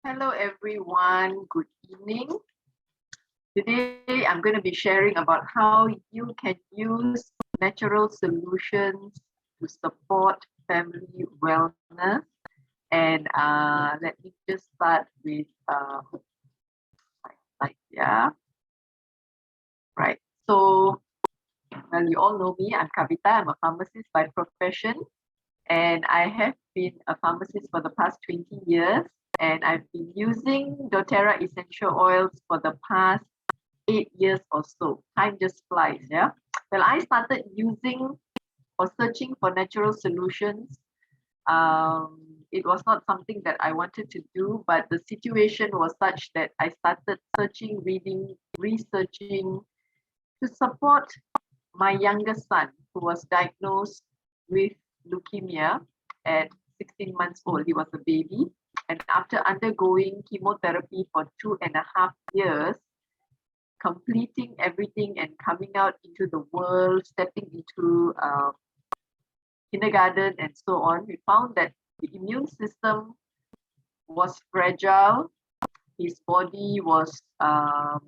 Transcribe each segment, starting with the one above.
Hello everyone, good evening. Today I'm going to be sharing about how you can use natural solutions to support family wellness. And let me just start with yeah. Right. So, well, you all know me. I'm Kavitha. I'm a pharmacist by profession. And I have been a pharmacist for the past 20 years. And I've been using doTERRA essential oils for the past 8 years or so. Time just flies, yeah. Well, I started using or searching for natural solutions. It was not something that I wanted to do, but the situation was such that I started searching, reading, researching to support my youngest son who was diagnosed with leukemia at 16 months old. He was a baby. And after undergoing chemotherapy for 2.5 years, completing everything and coming out into the world, stepping into kindergarten and so on, we found that the immune system was fragile. His body was not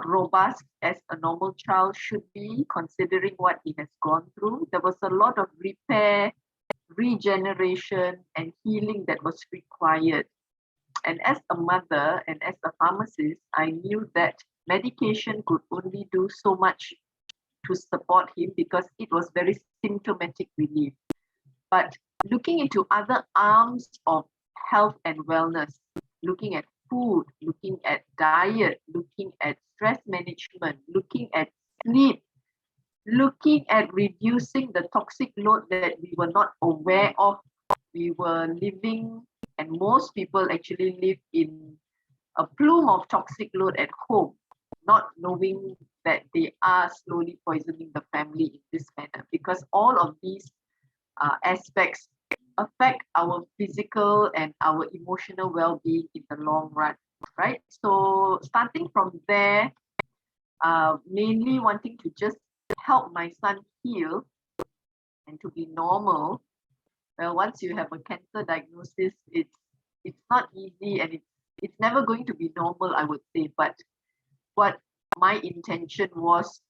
robust as a normal child should be, considering what he has gone through. There was a lot of repair, regeneration, and healing that was required. And as a mother and as a pharmacist, I knew that medication could only do so much to support him because it was very symptomatic relief. But looking into other arms of health and wellness, looking at food, looking at diet, looking at stress management, looking at sleep, looking at reducing the toxic load that we were not aware of. We were living, and most people actually live in a plume of toxic load at home, not knowing that they are slowly poisoning the family in this manner, because all of these aspects affect our physical and our emotional well-being in the long run, right? So starting from there, mainly wanting to just help my son heal and to be normal. Well, once you have a cancer diagnosis, it's not easy, and it's never going to be normal, I would say. But what my intention was,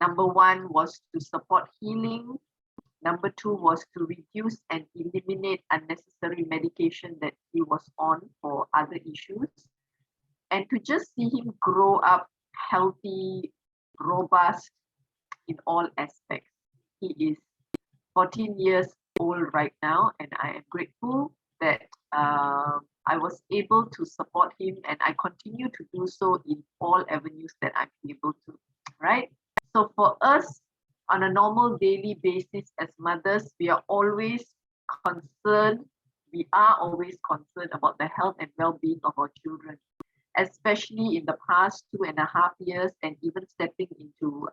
number one was to support healing. Number two was to reduce and eliminate unnecessary medication that he was on for other issues, and to just see him grow up healthy, robust in all aspects. He is 14 years old right now, and I am grateful that I was able to support him, and I continue to do so in all avenues that I'm able to, right? So for us, on a normal daily basis as mothers, we are always concerned about the health and well-being of our children, especially in the past 2.5 years, and even stepping into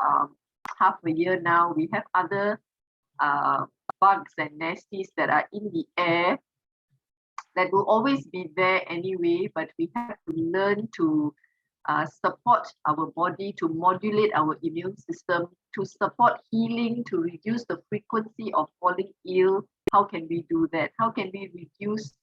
half a year now. We have other bugs and nasties that are in the air that will always be there anyway, but we have to learn to support our body, to modulate our immune system, to support healing, to reduce the frequency of falling ill. How can we do that? How can we reduce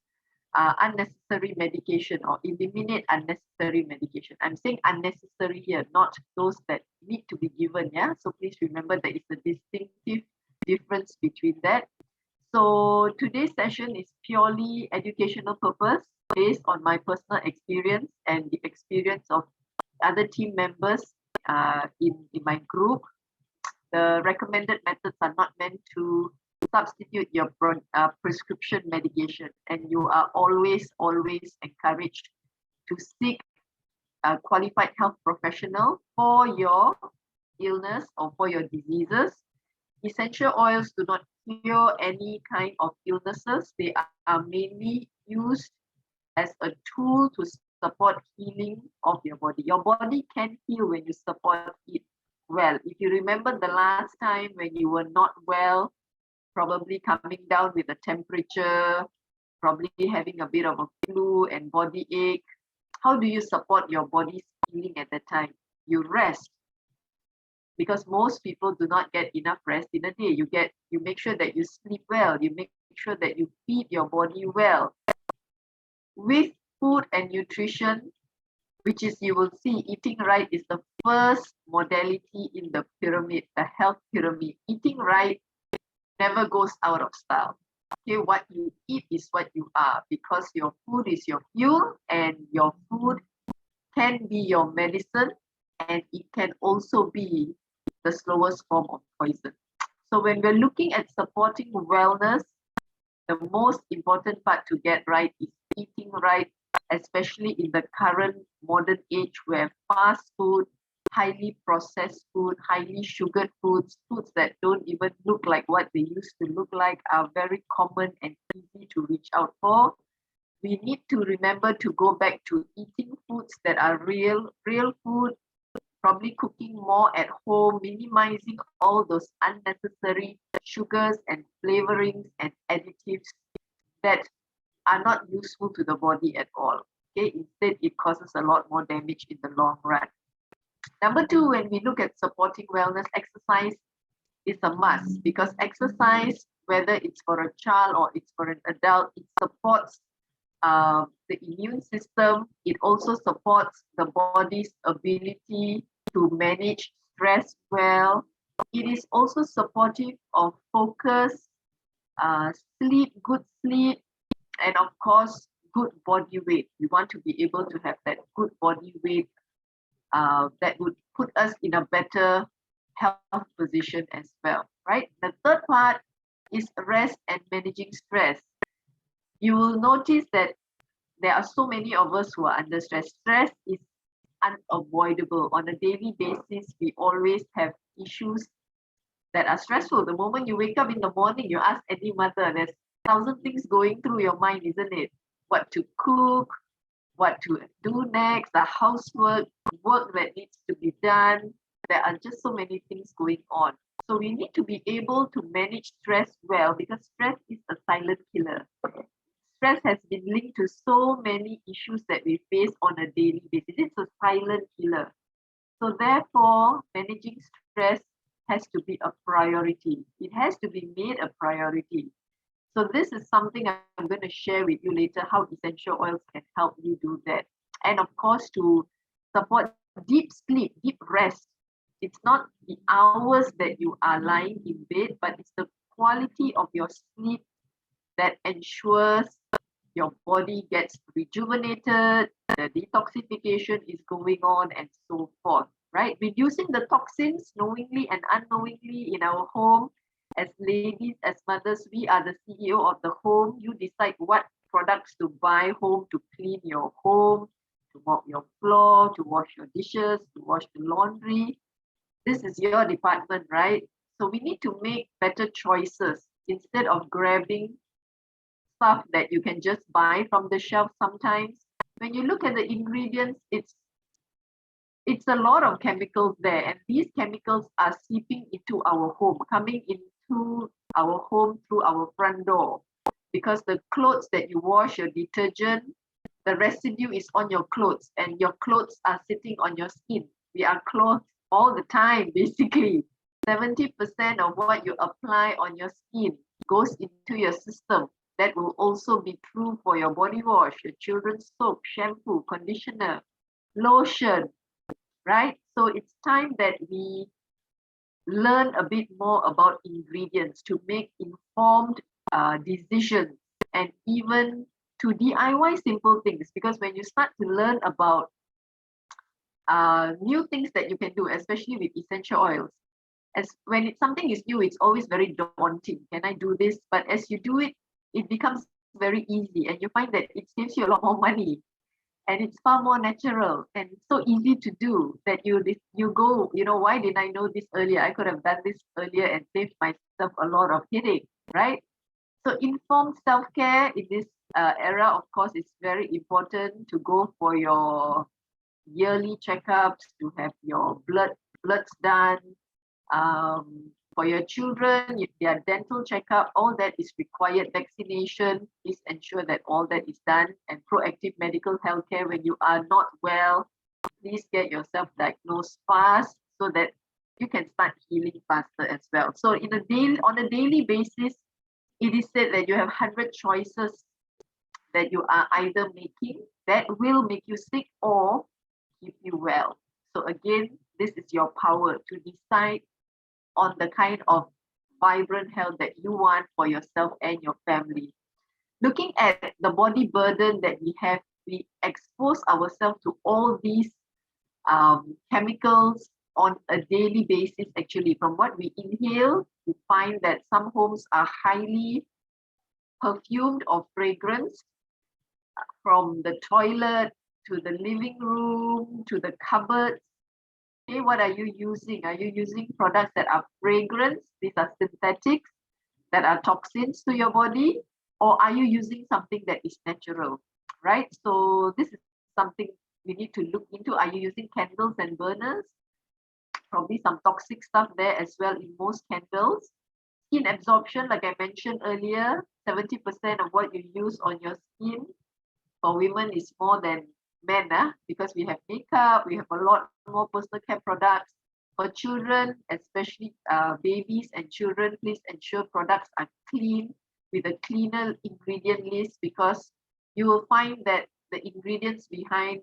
unnecessary medication or eliminate unnecessary medication? I'm saying unnecessary here, not those that need to be given. Yeah. So please remember there is a distinctive difference between that. So today's session is purely educational purpose based on my personal experience and the experience of other team members in my group. The recommended methods are not meant to substitute your prescription medication, and you are always encouraged to seek a qualified health professional for your illness or for your diseases. Essential oils do not cure any kind of illnesses. They are mainly used as a tool to support healing of your body. Your body can heal when you support it well. If you remember the last time when you were not well, probably coming down with a temperature, probably having a bit of a flu and body ache, how do you support your body's healing at that time? You rest, because most people do not get enough rest in a day. You make sure that you sleep well, you make sure that you feed your body well. with food and nutrition, which is, you will see, eating right is the first modality in the pyramid, the health pyramid. Eating right never goes out of style. Okay, what you eat is what you are, because your food is your fuel, and your food can be your medicine, and it can also be the slowest form of poison. So when we're looking at supporting wellness, the most important part to get right is eating right, especially in the current modern age where fast food, highly processed food, highly sugared foods, foods that don't even look like what they used to look like, are very common and easy to reach out for. We need to remember to go back to eating foods that are real food, probably cooking more at home, minimizing all those unnecessary sugars and flavorings and additives that are not useful to the body at all. Okay, instead it causes a lot more damage in the long run. Number two, when we look at supporting wellness, exercise is a must, because exercise, whether it's for a child or it's for an adult, it supports the immune system. It also supports the body's ability to manage stress well. It is also supportive of focus, sleep, good sleep, and of course, good body weight. We want to be able to have that good body weight that would put us in a better health position as well, right? The third part is rest and managing stress. You will notice that there are so many of us who are under stress. Stress is unavoidable. On a daily basis, we always have issues that are stressful. The moment you wake up in the morning, you ask any mother, there's 1,000 things going through your mind, isn't it? What to cook, what to do next, the housework, work that needs to be done. There are just so many things going on. So we need to be able to manage stress well, because stress is a silent killer. Stress has been linked to so many issues that we face on a daily basis. It's a silent killer. So therefore, managing stress has to be a priority. It has to be made a priority. So this is something I'm going to share with you later, how essential oils can help you do that. And of course, to support deep sleep, deep rest. It's not the hours that you are lying in bed, but it's the quality of your sleep that ensures your body gets rejuvenated, the detoxification is going on, and so forth, right? Reducing the toxins knowingly and unknowingly in our home. As ladies, as mothers, we are the CEO of the home. You decide what products to buy home to clean your home, to mop your floor, to wash your dishes, to wash the laundry. This is your department, right? So we need to make better choices instead of grabbing stuff that you can just buy from the shelf sometimes. When you look at the ingredients, it's a lot of chemicals there, and these chemicals are seeping into our home, coming into our home through our front door, because the clothes that you wash, your detergent, the residue is on your clothes, and your clothes are sitting on your skin. We are clothed all the time, basically. 70% of what you apply on your skin goes into your system. That will also be true for your body wash, your children's soap, shampoo, conditioner, lotion, right? So it's time that we learn a bit more about ingredients to make informed decisions, and even to DIY simple things. Because when you start to learn about new things that you can do, especially with essential oils, as when something is new, it's always very daunting. Can I do this? But as you do it, it becomes very easy, and you find that it saves you a lot more money, and it's far more natural and so easy to do that you go, why didn't I know this earlier? I could have done this earlier and saved myself a lot of headache, right? So informed self-care in this era, of course, is very important to go for your yearly checkups, to have your bloods done. For your children, their dental checkup, all that is required. Vaccination, please ensure that all that is done. And proactive medical health care, when you are not well, please get yourself diagnosed fast so that you can start healing faster as well. So on a daily basis, it is said that you have 100 choices that you are either making that will make you sick or keep you well. So again, this is your power to decide on the kind of vibrant health that you want for yourself and your family. Looking at the body burden that we have, we expose ourselves to all these chemicals on a daily basis. Actually, from what we inhale, we find that some homes are highly perfumed or fragranced, from the toilet to the living room to the cupboards. Okay, what are you using? Are you using products that are fragrance? These are synthetics that are toxins to your body, or are you using something that is natural, right? So this is something we need to look into. Are you using candles and burners? Probably some toxic stuff there as well in most candles. Skin absorption, like I mentioned earlier, 70% of what you use on your skin for women is more than men, because we have makeup, we have a lot more personal care products. For children, especially babies and children, please ensure products are clean with a cleaner ingredient list, because you will find that the ingredients behind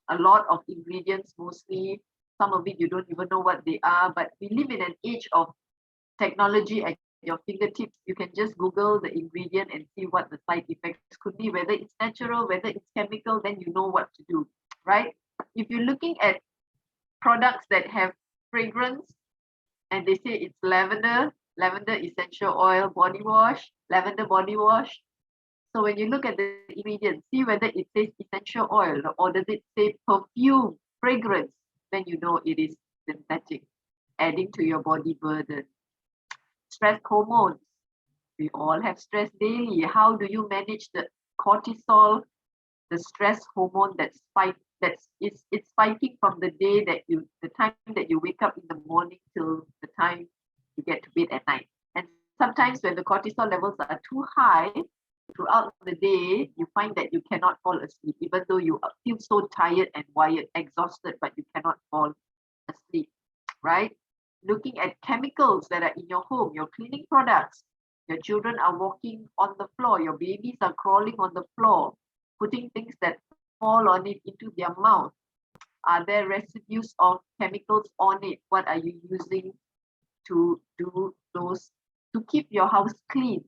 a lot of ingredients, mostly some of it you don't even know what they are. But we live in an age of technology at your fingertips. You can just Google the ingredient and see what the side effects could be, whether it's natural, whether it's chemical, then you know what to do, right? If you're looking at products that have fragrance and they say it's lavender essential oil body wash, lavender body wash. So when you look at the ingredients, see whether it says essential oil or does it say perfume, fragrance, then you know it is synthetic, adding to your body burden. Stress hormones. We all have stress daily. How do you manage the cortisol, the stress hormone it's spiking from the day that the time that you wake up in the morning till the time you get to bed at night. And sometimes when the cortisol levels are too high throughout the day, you find that you cannot fall asleep, even though you feel so tired and wired, exhausted, but you cannot fall asleep, right? Looking at chemicals that are in your home, your cleaning products. Your children are walking on the floor, your babies are crawling on the floor, putting things that fall on it into their mouth. Are there residues of chemicals on it? What are you using to do those, to keep your house clean?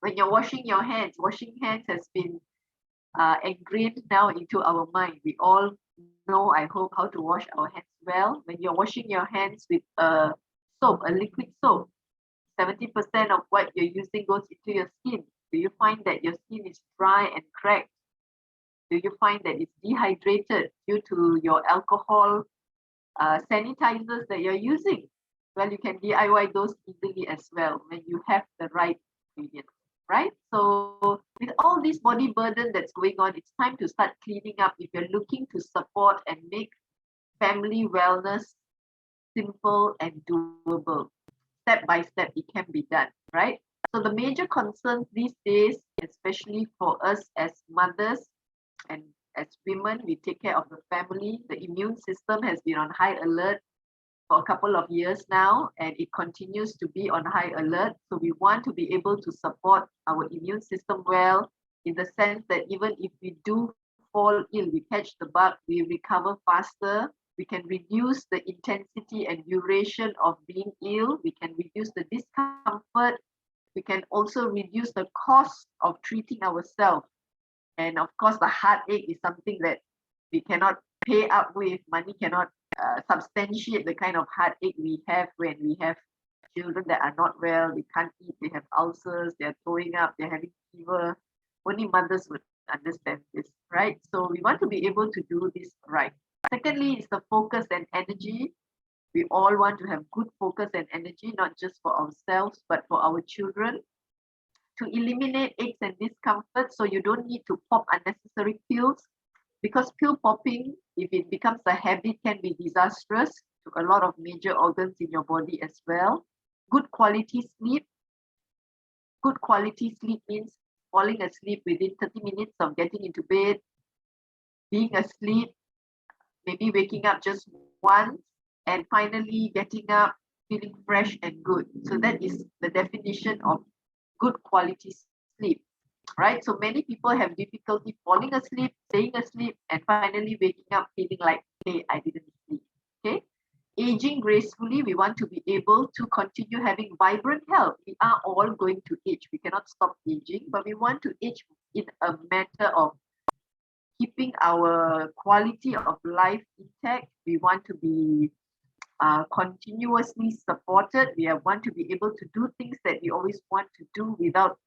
When you're washing your hands, washing hands has been ingrained now into our mind. We all know, I hope, how to wash our hands well. When you're washing your hands with a soap, a liquid soap, 70% of what you're using goes into your skin. Do you find that your skin is dry and cracked? Do you find that it's dehydrated due to your alcohol sanitizers that you're using? Well, you can DIY those easily as well when you have the right ingredients, right? So with all this body burden that's going on, it's time to start cleaning up if you're looking to support and make family wellness simple and doable. Step by step, it can be done, right? So the major concerns these days, especially for us as mothers and as women, we take care of the family. The immune system has been on high alert for a couple of years now, and it continues to be on high alert. So we want to be able to support our immune system well, in the sense that even if we do fall ill, we catch the bug, we recover faster. We can reduce the intensity and duration of being ill. We can reduce the discomfort. We can also reduce the cost of treating ourselves. And of course, the heartache is something that we cannot pay up with. Money cannot substantiate the kind of heartache we have when we have children that are not well. They can't eat, they have ulcers, they're throwing up, they're having fever. Only mothers would understand this, right? So we want to be able to do this right. Secondly, is the focus and energy. We all want to have good focus and energy, not just for ourselves, but for our children. To eliminate aches and discomfort, so you don't need to pop unnecessary pills, because pill popping, if it becomes a habit, can be disastrous to a lot of major organs in your body as well. Good quality sleep. Good quality sleep means falling asleep within 30 minutes of getting into bed, being asleep, maybe waking up just once, and finally getting up feeling fresh and good. So that is the definition of good quality sleep. right? So many people have difficulty falling asleep, staying asleep, and finally waking up feeling like, hey, I didn't sleep. Okay. Aging gracefully, we want to be able to continue having vibrant health. We are all going to age. We cannot stop aging, but we want to age in a matter of keeping our quality of life intact. We want to be continuously supported. Want to be able to do things that we always want to do without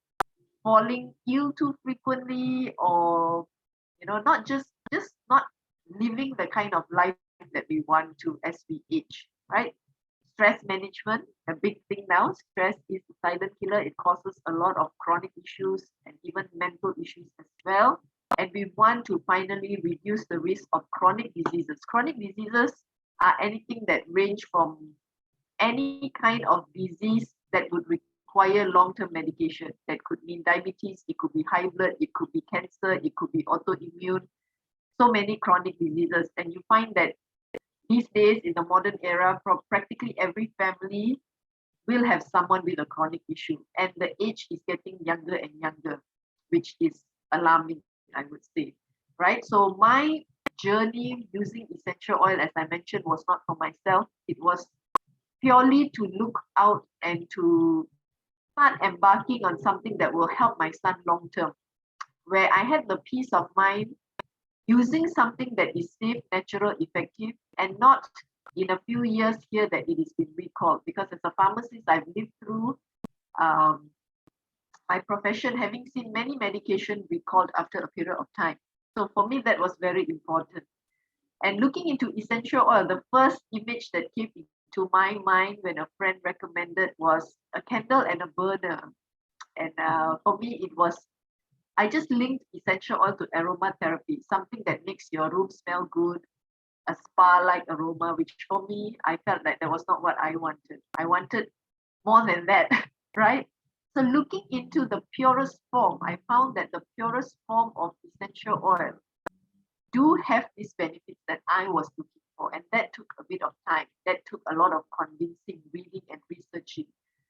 falling ill too frequently, or not just not living the kind of life that we want to as we age, right? Stress management, a big thing now. Stress is a silent killer. It causes a lot of chronic issues and even mental issues as well. And we want to finally reduce the risk of chronic diseases. Chronic diseases are anything that range from any kind of disease that would require long-term medication. That could mean diabetes, it could be high blood, it could be cancer, it could be autoimmune, so many chronic diseases. And you find that these days in the modern era, practically every family will have someone with a chronic issue, and the age is getting younger and younger, which is alarming, I would say, right? So my journey using essential oil, as I mentioned, was not for myself. It was purely to look out and to start embarking on something that will help my son long term, where I had the peace of mind using something that is safe, natural, effective, and not in a few years here that it is been recalled. Because as a pharmacist, I've lived through um, my profession having seen many medication recalled after a period of time. So for me, that was very important. And looking into essential oil, the first image that came into my mind when a friend recommended was a candle and a burner. And for me, I just linked essential oil to aromatherapy, something that makes your room smell good, a spa-like aroma, which for me, I felt like that was not what I wanted. I wanted more than that, right? So looking into the purest form, I found that the purest form of essential oil do have these benefits that I was looking for. And that took a bit of time. That took a lot of convincing, reading and researching.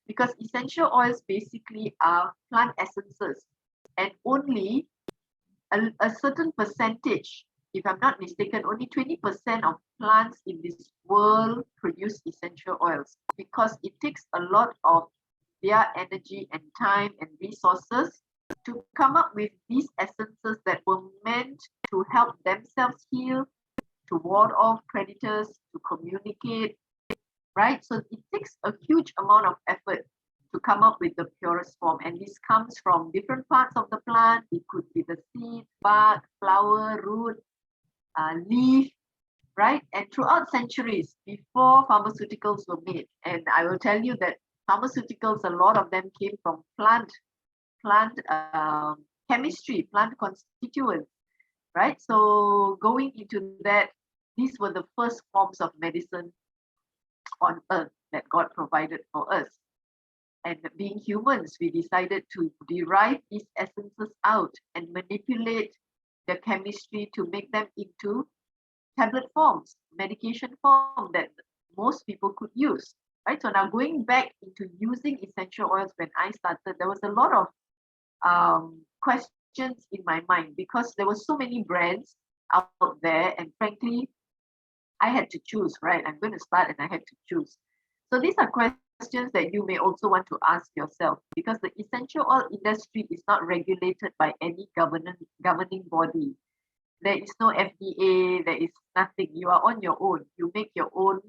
Because essential oils basically are plant essences, and only a certain percentage, if I'm not mistaken, only 20% of plants in this world produce essential oils, because it takes a lot of their energy and time and resources to come up with these essences that were meant to help themselves heal, to ward off predators, to communicate, right? So it takes a huge amount of effort to come up with the purest form. And this comes from different parts of the plant. It could be the seed, bark, flower, root, leaf, right? And throughout centuries before pharmaceuticals were made, and I will tell you that pharmaceuticals, a lot of them came from plant chemistry, plant constituents, right? So going into that, these were the first forms of medicine on earth that God provided for us. And being humans, we decided to derive these essences out and manipulate the chemistry to make them into tablet forms, medication form that most people could use, right? So now going back into using essential oils, when I started, there was a lot of questions in my mind, because there were so many brands out there, and frankly, I had to choose, right? I'm going to start and I had to choose. So these are questions that you may also want to ask yourself, because the essential oil industry is not regulated by any governing body. There is no FDA, there is nothing. You are on your own. You make your own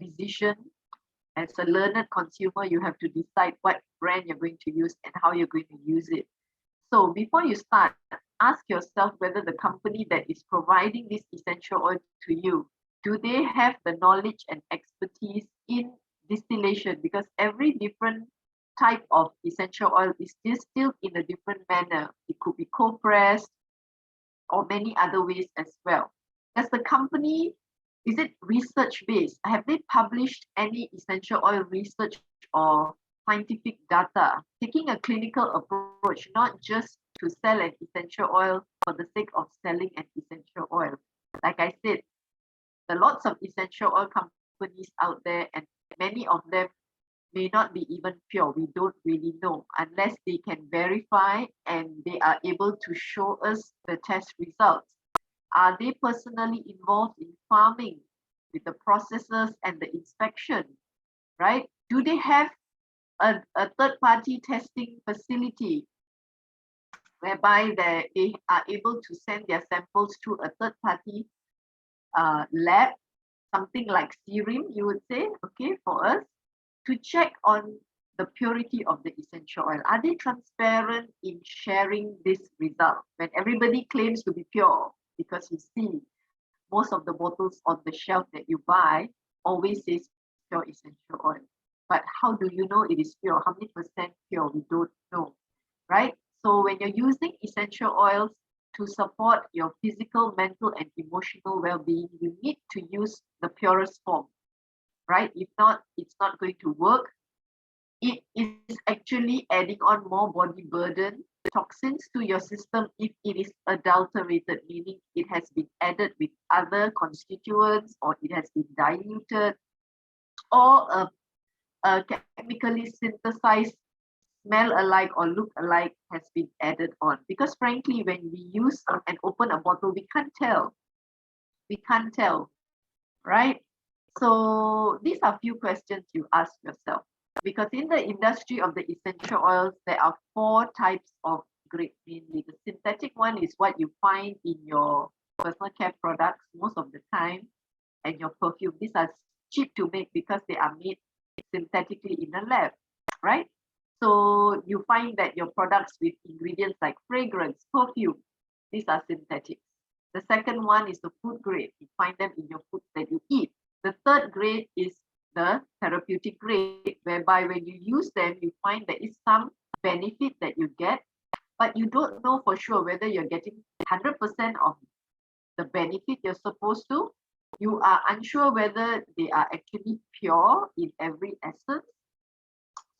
decision. As a learned consumer, you have to decide what brand you're going to use and how you're going to use it. So before you start, ask yourself whether the company that is providing this essential oil to you, do they have the knowledge and expertise in distillation? Because every different type of essential oil is distilled in a different manner. It could be cold pressed or many other ways as well. Does the company, is it research based? Have they published any essential oil research or scientific data, taking a clinical approach, not just to sell an essential oil for the sake of selling an essential oil? Like I said, there are lots of essential oil companies out there, and many of them may not be even pure. We don't really know unless they can verify and they are able to show us the test results. Are they personally involved in farming with the processes and the inspection, right? Do they have a third-party testing facility whereby they are able to send their samples to a third-party lab, something like serum, you would say, okay, for us, to check on the purity of the essential oil. Are they transparent in sharing this result when everybody claims to be pure? Because you see, most of the bottles on the shelf that you buy always says pure essential oil. But how do you know it is pure? How many percent pure? We don't know, right? So when you're using essential oils to support your physical, mental, and emotional well-being, you need to use the purest form, right? If not, it's not going to work. It is actually adding on more body burden, toxins to your system if it is adulterated, meaning it has been added with other constituents or it has been diluted or a chemically synthesized smell alike or look alike has been added on. Because frankly, when we use and open a bottle, we can't tell. We can't tell, right? So these are few questions you ask yourself. Because in the industry of the essential oils, there are 4 types of grade mainly. The synthetic one is what you find in your personal care products most of the time, and your perfume. These are cheap to make because they are made synthetically in a lab, right? So you find that your products with ingredients like fragrance, perfume, these are synthetics. The second one is the food grade. You find them in your foods that you eat. The third grade is the therapeutic grade, whereby when you use them, you find there is some benefit that you get, but you don't know for sure whether you're getting 100% of the benefit you're supposed to. You are unsure whether they are actually pure in every essence.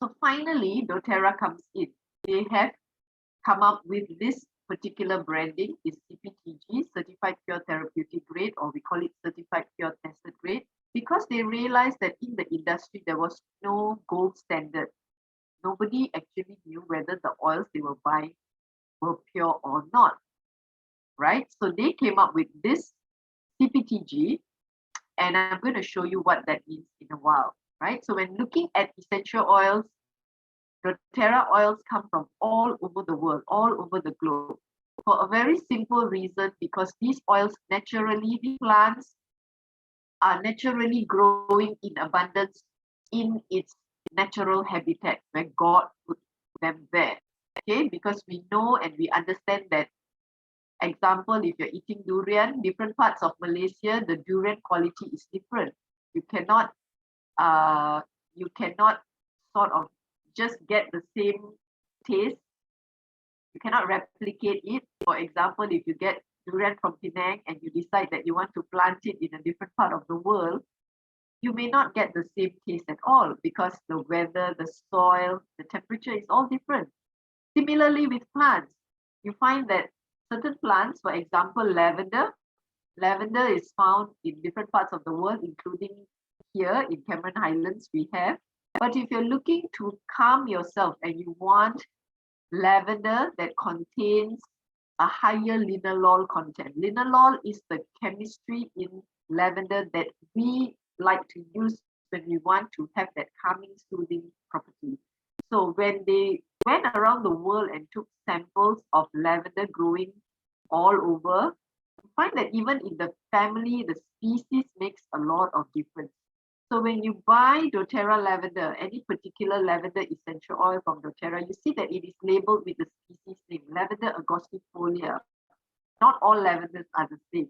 So finally, doTERRA comes in. They have come up with this particular branding, is CPTG, Certified Pure Therapeutic Grade, or we call it Certified Pure Tested Grade, because they realized that in the industry, there was no gold standard. Nobody actually knew whether the oils they were buying were pure or not, right? So they came up with this CPTG, and I'm going to show you what that means in a while, right? So when looking at essential oils, doTERRA oils come from all over the world, all over the globe, for a very simple reason, because these oils naturally, plants are naturally growing in abundance in its natural habitat where God put them there. Okay, because we know and we understand that, example, if you're eating durian, different parts of Malaysia, the durian quality is different. You cannot sort of just get the same taste. You cannot replicate it. For example, if you get durian from Penang and you decide that you want to plant it in a different part of the world, you may not get the same taste at all because the weather, the soil, the temperature is all different. Similarly with plants, you find that certain plants, for example, lavender is found in different parts of the world, including here in Cameron Highlands we have. But if you're looking to calm yourself and you want lavender that contains a higher linalool content. Linalool is the chemistry in lavender that we like to use when we want to have that calming, soothing property. So when they went around the world and took samples of lavender growing all over, you find that even in the family, the species makes a lot of difference. So when you buy doTERRA lavender, any particular lavender essential oil from doTERRA, you see that it is labeled with the species name, lavender angustifolia. Not all lavenders are the same.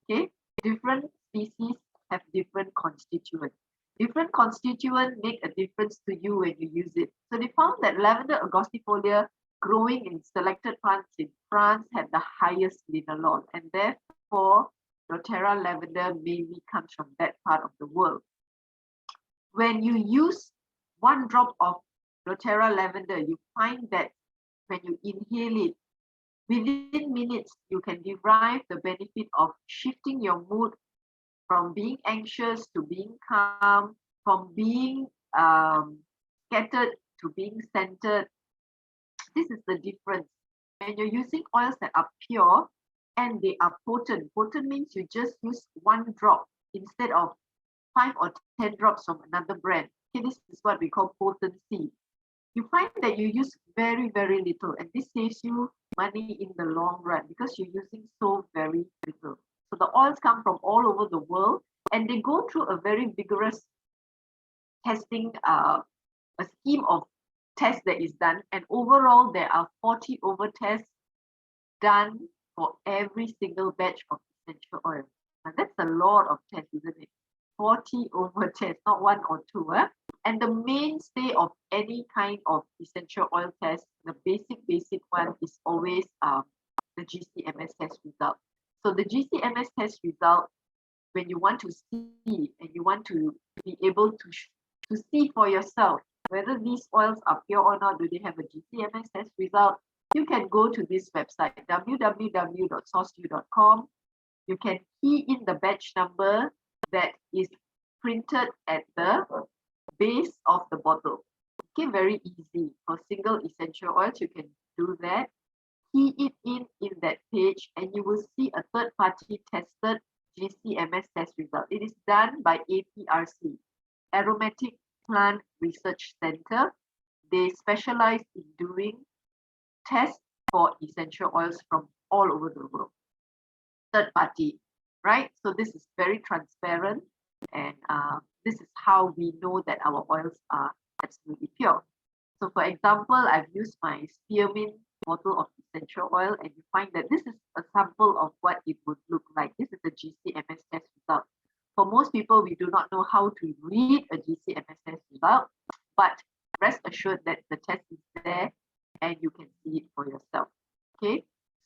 Okay, different species have different constituents. Different constituents make a difference to you when you use it. So they found that lavender angustifolia growing in selected plants in France had the highest linalool, and therefore doTERRA lavender mainly comes from that part of the world. When you use 1 drop of doTERRA lavender, you find that when you inhale it, within minutes, you can derive the benefit of shifting your mood from being anxious to being calm, from being scattered to being centered. This is the difference. When you're using oils that are pure and they are potent, potent means you just use 1 drop instead of 5 or 10 drops from another brand. Okay, this is what we call potency. You find that you use very, very little, and this saves you money in the long run because you're using so very little. So the oils come from all over the world, and they go through a very vigorous testing, a scheme of tests that is done, and overall there are 40 over tests done for every single batch of essential oil. And that's a lot of tests, isn't it? 40 over tests, not 1 or 2. And the mainstay of any kind of essential oil test, the basic one is always the GCMS test result. So the GCMS test result, when you want to see and you want to be able to see for yourself whether these oils are pure or not, do they have a GCMS test result, you can go to this website, www.sourceview.com. You can key in the batch number that is printed at the base of the bottle. Okay, very easy. For single essential oils, you can do that. Key it in that page, and you will see a third-party tested GCMS test result. It is done by APRC, Aromatic Plant Research Center. They specialize in doing tests for essential oils from all over the world. Third party, right? So this is very transparent, and this is how we know that our oils are absolutely pure. So for example, I've used my spearmint bottle of essential oil, and you find that this is a sample of what it would look like. This is a GCMS test result. For most people, we do not know how to read a GCMS test result, but rest assured that the test is there and you can see it for yourself. Okay,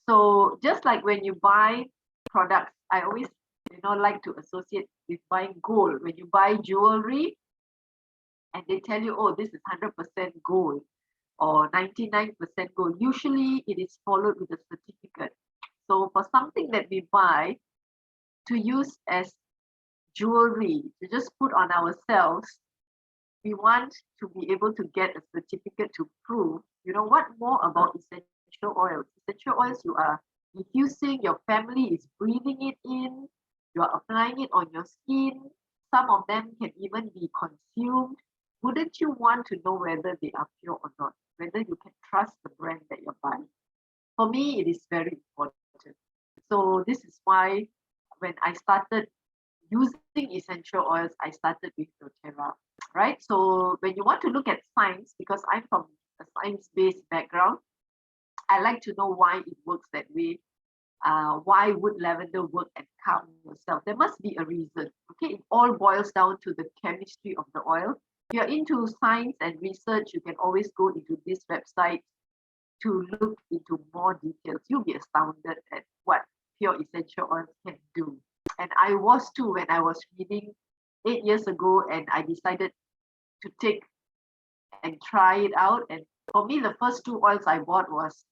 so just like when you buy products, I always like to associate with buying gold. When you buy jewelry and they tell you, oh, this is 100% gold or 99% gold, usually it is followed with a certificate. So for something that we buy to use as jewelry, to just put on ourselves, we want to be able to get a certificate to prove, what more about essential oils. Essential oils, you are diffusing, your family is breathing it in, you are applying it on your skin. Some of them can even be consumed. Wouldn't you want to know whether they are pure or not? Whether you can trust the brand that you're buying? For me, it is very important. So this is why when I started using essential oils, I started with doTERRA, right? So when you want to look at science, because I'm from a science-based background, I like to know why it works that way. Why would lavender work and calm yourself? There must be a reason. Okay, it all boils down to the chemistry of the oil. If you're into science and research, you can always go into this website to look into more details. You'll be astounded at what pure essential oils can do. And I was too when I was reading 8 years ago, and I decided to take and try it out. And for me, the first 2 oils I bought was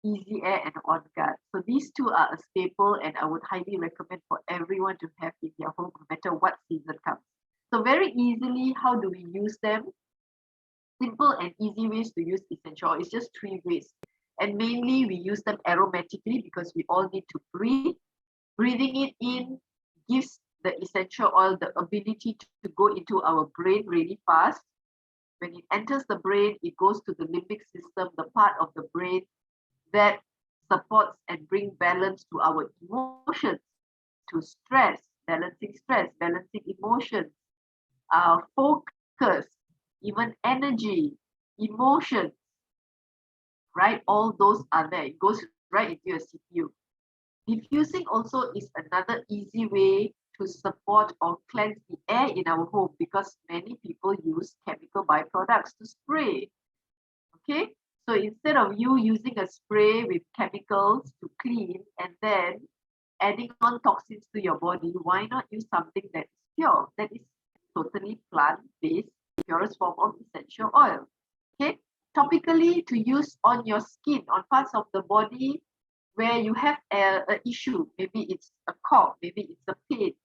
Easy Air and On Guard. So these 2 are a staple, and I would highly recommend for everyone to have in their home, no matter what season comes. So very easily, how do we use them? Simple and easy ways to use essential oil. It's just 3 ways. And mainly we use them aromatically because we all need to breathe. Breathing it in gives the essential oil the ability to go into our brain really fast. When it enters the brain, it goes to the limbic system, the part of the brain that supports and brings balance to our emotions, to stress, balancing emotions, focus, even energy, emotions, right? All those are there. It goes right into your CPU. Diffusing also is another easy way to support or cleanse the air in our home, because many people use chemical byproducts to spray. Okay, so instead of you using a spray with chemicals to clean and then adding on toxins to your body, why not use something that is pure, that is totally plant-based, purest form of essential oil? Okay, topically to use on your skin, on parts of the body where you have an issue. Maybe it's a cough, maybe it's a pain.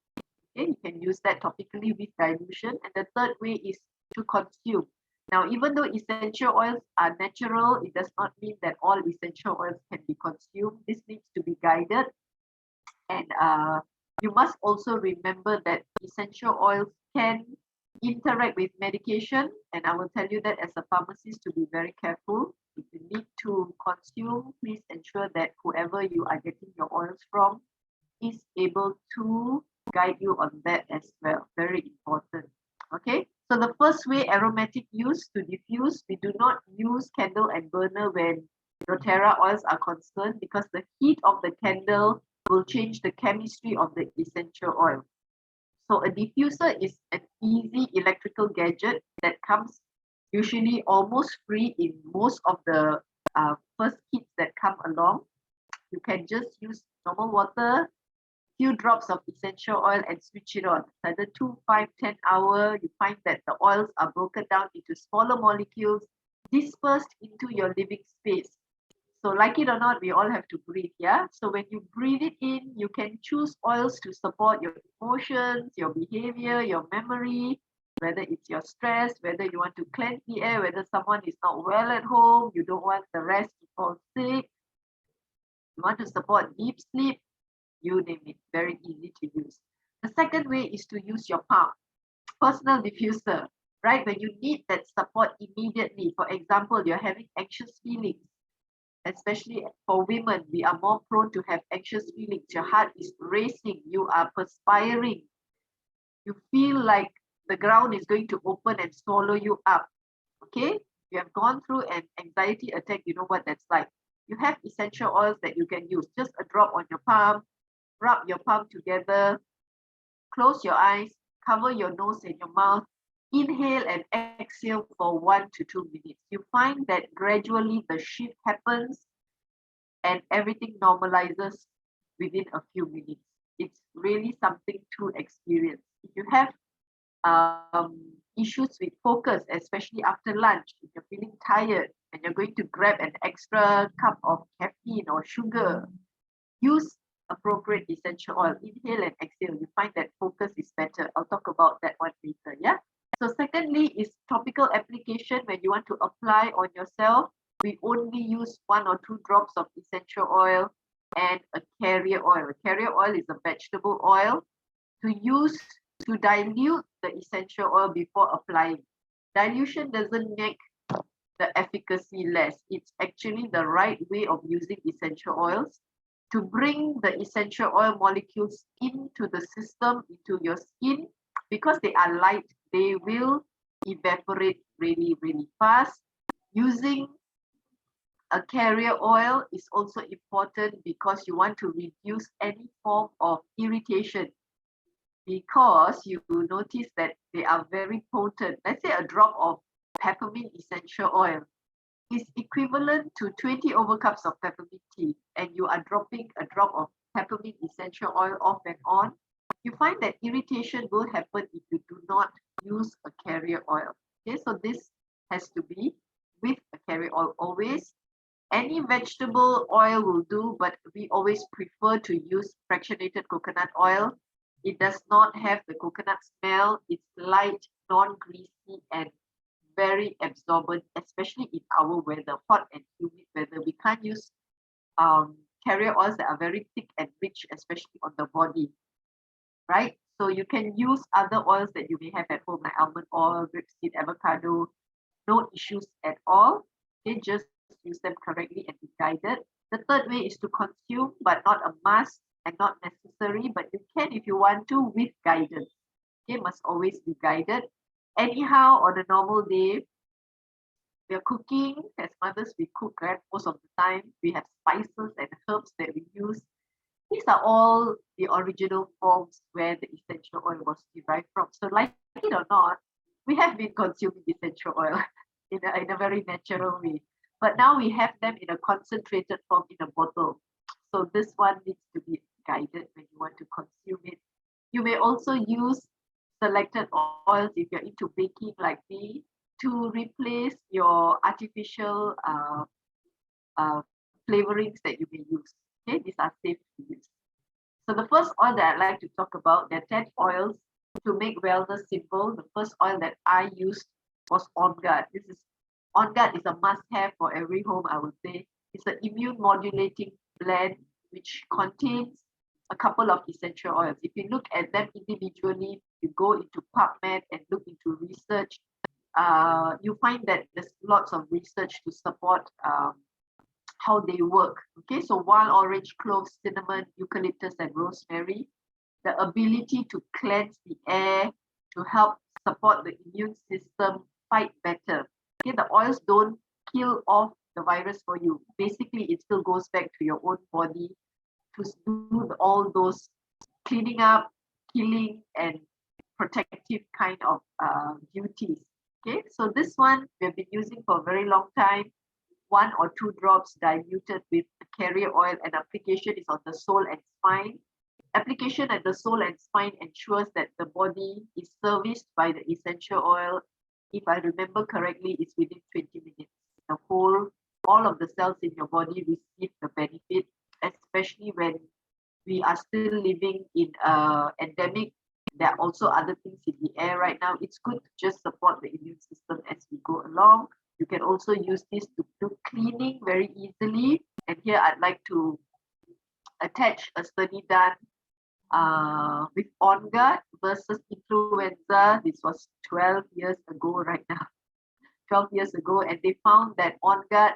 Okay, you can use that topically with dilution. And the third way is to consume. Now, even though essential oils are natural, it does not mean that all essential oils can be consumed. This needs to be guided. And you must also remember that essential oils can interact with medication. And I will tell you that as a pharmacist to be very careful. If you need to consume, please ensure that whoever you are getting your oils from is able to guide you on that as well. Very important. Okay. So the first way, aromatic use to diffuse, we do not use candle and burner when doTERRA oils are concerned because the heat of the candle will change the chemistry of the essential oil. So a diffuser is an easy electrical gadget that comes usually almost free in most of the first kits that come along. You can just use normal water, few drops of essential oil and switch it on. Either 2, 5, 10 hours, you find that the oils are broken down into smaller molecules dispersed into your living space. So like it or not, we all have to breathe, yeah? So when you breathe it in, you can choose oils to support your emotions, your behavior, your memory, whether it's your stress, whether you want to cleanse the air, whether someone is not well at home, you don't want the rest to fall sick, you want to support deep sleep, you name it, very easy to use. The second way is to use your palm, personal diffuser, right? When you need that support immediately, for example, you're having anxious feelings, especially for women, we are more prone to have anxious feelings. Your heart is racing, you are perspiring, you feel like the ground is going to open and swallow you up. Okay, you have gone through an anxiety attack, you know what that's like. You have essential oils that you can use, just a drop on your palm, rub your palm together, close your eyes, cover your nose and your mouth, inhale and exhale for 1 to 2 minutes. You find that gradually the shift happens and everything normalizes within a few minutes. It's really something to experience. If you have issues with focus, especially after lunch, if you're feeling tired and you're going to grab an extra cup of caffeine or sugar, use appropriate essential oil. Inhale and exhale. You find that focus is better. I'll talk about that one later. Yeah. So secondly is topical application. When you want to apply on yourself, we only use 1 or 2 drops of essential oil and a carrier oil. A carrier oil is a vegetable oil to use to dilute the essential oil before applying. Dilution doesn't make the efficacy less. It's actually the right way of using essential oils to bring the essential oil molecules into the system, into your skin. Because they are light, they will evaporate really, really fast. Using a carrier oil is also important because you want to reduce any form of irritation, because you will notice that they are very potent. Let's say a drop of peppermint essential oil is equivalent to 20 overcups of peppermint tea, and you are dropping a drop of peppermint essential oil off and on, you find that irritation will happen if you do not use a carrier oil. Okay, so this has to be with a carrier oil always. Any vegetable oil will do, but we always prefer to use fractionated coconut oil. It does not have the coconut smell. It's light, non-greasy, and very absorbent, especially in our weather, hot and humid weather. We can't use carrier oils that are very thick and rich, especially on the body, right? So you can use other oils that you may have at home, like almond oil, grapeseed, avocado, no issues at all. Okay, just use them correctly and be guided. The third way is to consume, but not a must and not necessary, but you can if you want to with guidance. Okay, must always be guided. Anyhow, on a normal day, we are cooking. As mothers, we cook, right? Most of the time, we have spices and herbs that we use. These are all the original forms where the essential oil was derived from. So like it or not, we have been consuming essential oil in a very natural way. But now we have them in a concentrated form in a bottle. So this one needs to be guided when you want to consume it. You may also use selected oils if you're into baking like me to replace your artificial flavorings that you may use. Okay, these are safe to use. So the first oil that I'd like to talk about, there are 10 oils to make wellness simple. The first oil that I used was On Guard. On Guard is a must-have for every home, I would say. It's an immune modulating blend which contains a couple of essential oils. If you look at them individually, you go into PubMed and look into research, you find that there's lots of research to support how they work. Okay, so wild orange, cloves, cinnamon, eucalyptus, and rosemary, the ability to cleanse the air, to help support the immune system fight better. Okay, the oils don't kill off the virus for you. Basically, it still goes back to your own body to do all those cleaning up, killing, and protective kind of duties. Okay, so this one we've been using for a very long time. 1 or 2 drops diluted with carrier oil, and application is on the sole and spine. Application at the sole and spine ensures that the body is serviced by the essential oil. If I remember correctly, it's within 20 minutes. All of the cells in your body receive the benefit, especially when we are still living in an endemic. There are also other things in the air right now. It's good to just support the immune system as we go along. You can also use this to do cleaning very easily. And here I'd like to attach a study done with On Guard versus influenza. This was 12 years ago right now. 12 years ago, and they found that On Guard,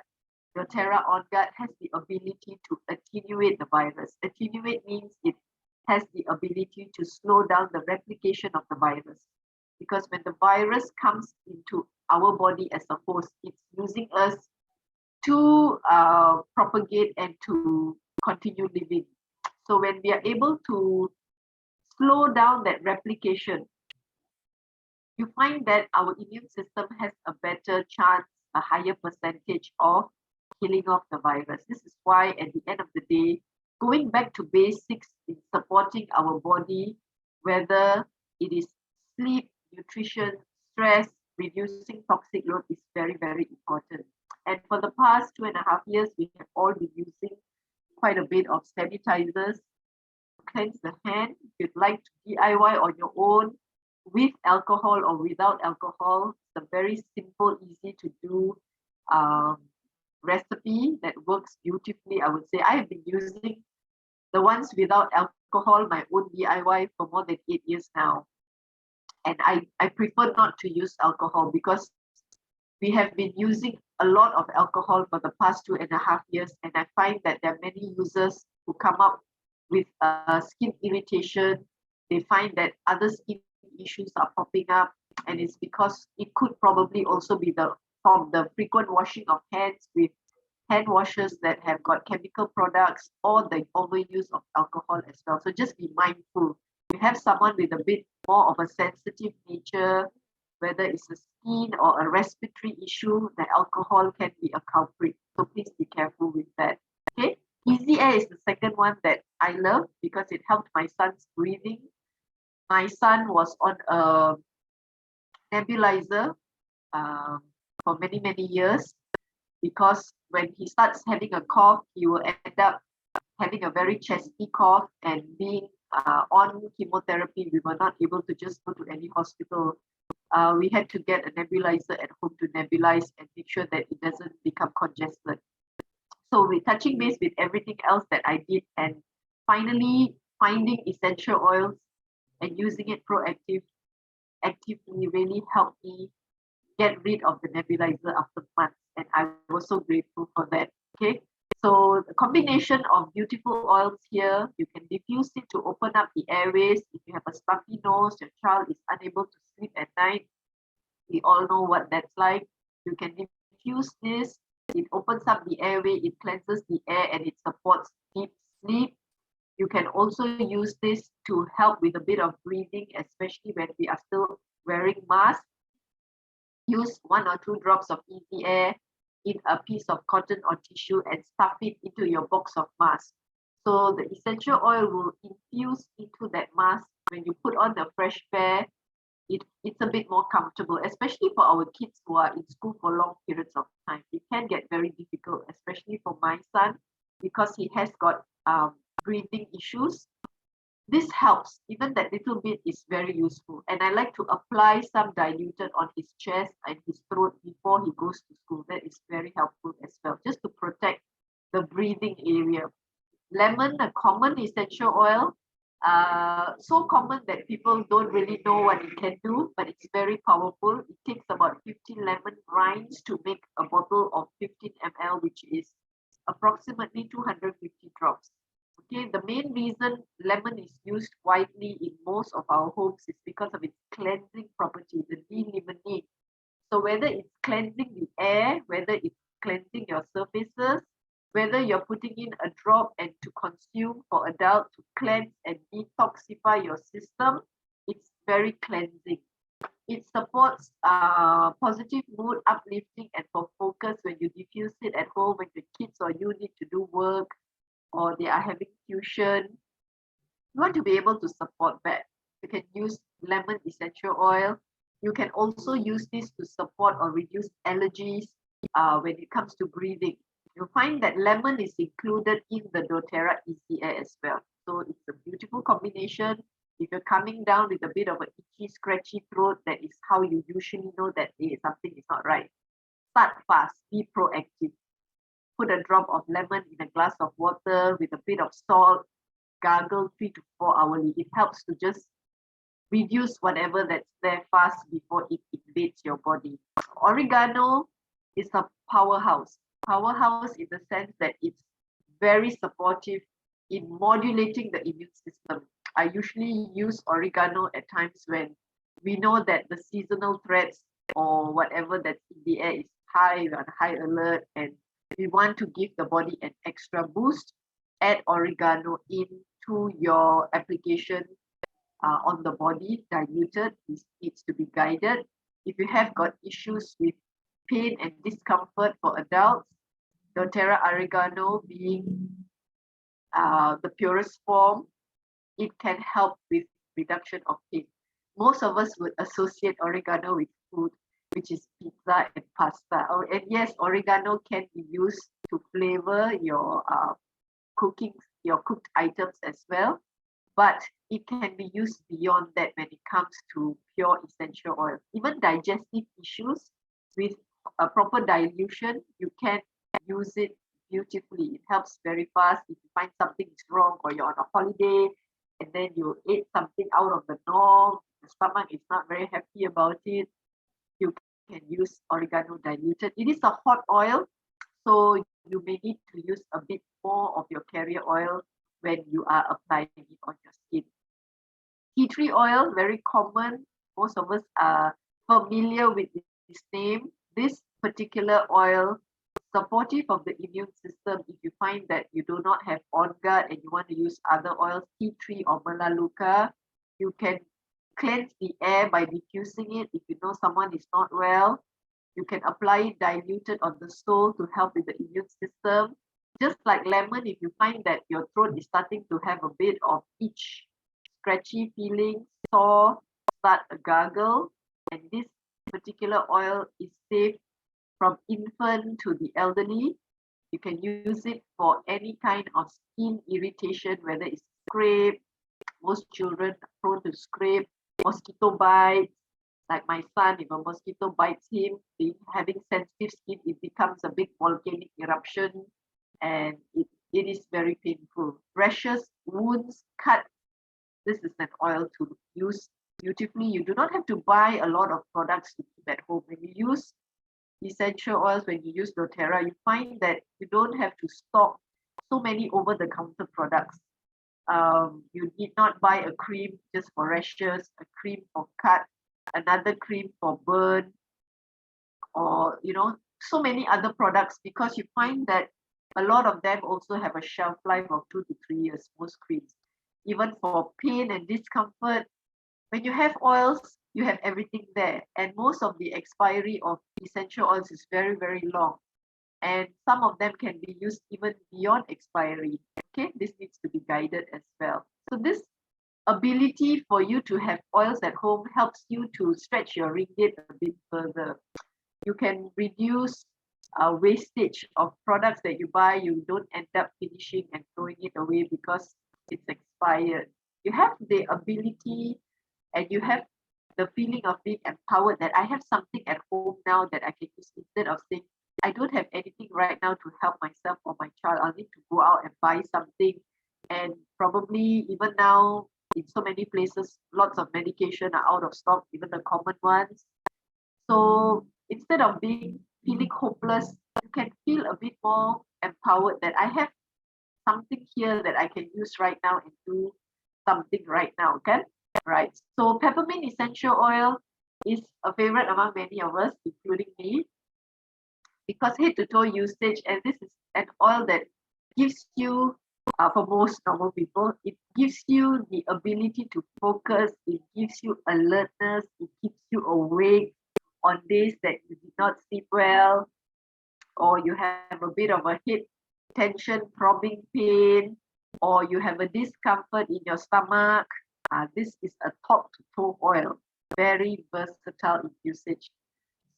doTERRA On Guard, has the ability to attenuate the virus. Attenuate means it has the ability to slow down the replication of the virus. Because when the virus comes into our body as a host, it's using us to propagate and to continue living. So when we are able to slow down that replication, you find that our immune system has a better chance, a higher percentage of killing off the virus. This is why at the end of the day, going back to basics in supporting our body, whether it is sleep, nutrition, stress, reducing toxic load, is very, very important. And for the past 2.5 years, we have all been using quite a bit of sanitizers to cleanse the hand. If you'd like to DIY on your own with alcohol or without alcohol, it's a very simple, easy to do recipe that works beautifully. I would say I have been using the ones without alcohol, my own DIY, for more than 8 years now. And I prefer not to use alcohol because we have been using a lot of alcohol for the past 2.5 years, and I find that there are many users who come up with skin irritation. They find that other skin issues are popping up, and it's because it could probably also be from the frequent washing of hands with hand washers that have got chemical products, or the overuse of alcohol as well. So just be mindful. You have someone with a bit more of a sensitive nature, whether it's a skin or a respiratory issue, the alcohol can be a culprit. So please be careful with that. Okay. Easy Air is the second one that I love because it helped my son's breathing. My son was on a nebulizer for many, many years because when he starts having a cough, he will end up having a very chesty cough, and being on chemotherapy, we were not able to just go to any hospital. We had to get a nebulizer at home to nebulize and make sure that it doesn't become congested. So we're touching base with everything else that I did, and finally finding essential oils and using it actively really helped me get rid of the nebulizer after months, and I was so grateful for that. Okay, so the combination of beautiful oils here, you can diffuse it to open up the airways. If you have a stuffy nose, your child is unable to sleep at night, we all know what that's like. You can diffuse this, it opens up the airway, it cleanses the air, and it supports deep sleep. You can also use this to help with a bit of breathing, especially when we are still wearing masks. Use 1 or 2 drops of Easy Air in a piece of cotton or tissue and stuff it into your box of masks. So the essential oil will infuse into that mask. When you put on the fresh pair, it's a bit more comfortable, especially for our kids who are in school for long periods of time. It can get very difficult, especially for my son, because he has got breathing issues. This helps. Even that little bit is very useful. And I like to apply some diluted on his chest and his throat before he goes to school. That is very helpful as well, just to protect the breathing area. Lemon, a common essential oil, so common that people don't really know what it can do, but it's very powerful. It takes about 15 lemon rinds to make a bottle of 15 ml, which is approximately 250 drops. Okay, the main reason lemon is used widely in most of our homes is because of its cleansing property, the delimonate. So whether it's cleansing the air, whether it's cleansing your surfaces, whether you're putting in a drop and to consume for adult to cleanse and detoxify your system, it's very cleansing. It supports positive mood uplifting and for focus when you diffuse it at home, when the kids or you need to do work or they are having tuition. You want to be able to support that. You can use lemon essential oil. You can also use this to support or reduce allergies when it comes to breathing. You'll find that lemon is included in the doTERRA Easy Air as well. So it's a beautiful combination. If you're coming down with a bit of an itchy, scratchy throat, that is how you usually know that something is not right. Start fast, be proactive. Put a drop of lemon in a glass of water with a bit of salt, gargle 3 to 4 hourly. It helps to just reduce whatever that's there fast before it invades your body. Oregano is a powerhouse. Powerhouse in the sense that it's very supportive in modulating the immune system. I usually use oregano at times when we know that the seasonal threats or whatever that's in the air is high, on high alert, and we want to give the body an extra boost. Add oregano into your application on the body, diluted. This needs to be guided. If you have got issues with pain and discomfort for adults, doTERRA oregano being the purest form, it can help with reduction of pain. Most of us would associate oregano with food, which is pizza and pasta. Oh, and yes, oregano can be used to flavor your your cooked items as well, but it can be used beyond that when it comes to pure essential oil. Even digestive issues, with a proper dilution, you can use it beautifully. It helps very fast. If you find something is wrong or you're on a holiday and then you ate something out of the norm, the stomach is not very happy about it, you can use oregano diluted. It is a hot oil, so you may need to use a bit more of your carrier oil when you are applying it on your skin. Tea tree oil, very common. Most of us are familiar with this name. This particular oil, supportive of the immune system. If you find that you do not have on guard and you want to use other oils, tea tree or melaleuca, you can cleanse the air by diffusing it. If you know someone is not well, you can apply it diluted on the sole to help with the immune system. Just like lemon, if you find that your throat is starting to have a bit of itch, scratchy feeling, sore, start a gargle. And this particular oil is safe from infant to the elderly. You can use it for any kind of skin irritation, whether it's scrape. Most children are prone to scrape, mosquito bites. Like my son, if a mosquito bites him, having sensitive skin, it becomes a big volcanic eruption and it is very painful. Rashes, wounds, cuts. This is an oil to use beautifully. You do not have to buy a lot of products to keep at home. When you use essential oils, when you use doTERRA, you find that you don't have to stock so many over-the-counter products. You need not buy a cream just for rashes, a cream for cut, another cream for burn, or so many other products, because you find that a lot of them also have a shelf life of 2 to 3 years, most creams. Even for pain and discomfort, when you have oils, you have everything there. And most of the expiry of essential oils is very, very long. And some of them can be used even beyond expiry. Okay, this needs to be guided as well. So this ability for you to have oils at home helps you to stretch your ringgit a bit further. You can reduce wastage of products that you buy. You don't end up finishing and throwing it away because it's expired. you have the ability and you have the feeling of being empowered that I have something at home now that I can use instead of saying, I don't have anything right now to help myself or my child. I'll need to go out and buy something. And probably even now, in so many places, lots of medication are out of stock, even the common ones. So instead of feeling hopeless, you can feel a bit more empowered that I have something here that I can use right now and do something right now, okay? Right. So peppermint essential oil is a favorite among many of us, including me, because head to toe usage, and this is an oil that gives you, for most normal people, it gives you the ability to focus, it gives you alertness, it keeps you awake on days that you did not sleep well, or you have a bit of a head tension, throbbing pain, or you have a discomfort in your stomach. This is a top to toe oil, very versatile in usage.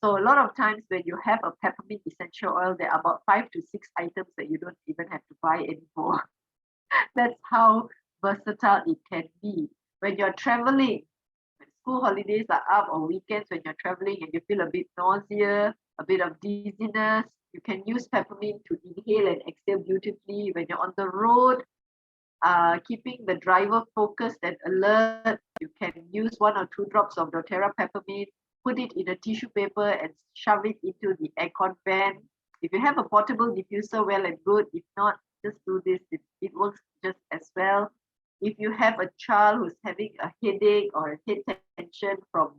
So a lot of times when you have a peppermint essential oil, there are about 5 to 6 items that you don't even have to buy anymore. That's how versatile it can be. When you're traveling, when school holidays are up or weekends, when you're traveling and you feel a bit nausea, a bit of dizziness, you can use peppermint to inhale and exhale beautifully. When you're on the road, keeping the driver focused and alert, you can use 1 or 2 drops of doTERRA peppermint, put it in a tissue paper and shove it into the aircon vent. If you have a portable diffuser, well and good. If not, just do this. It works just as well. If you have a child who's having a headache or a head tension from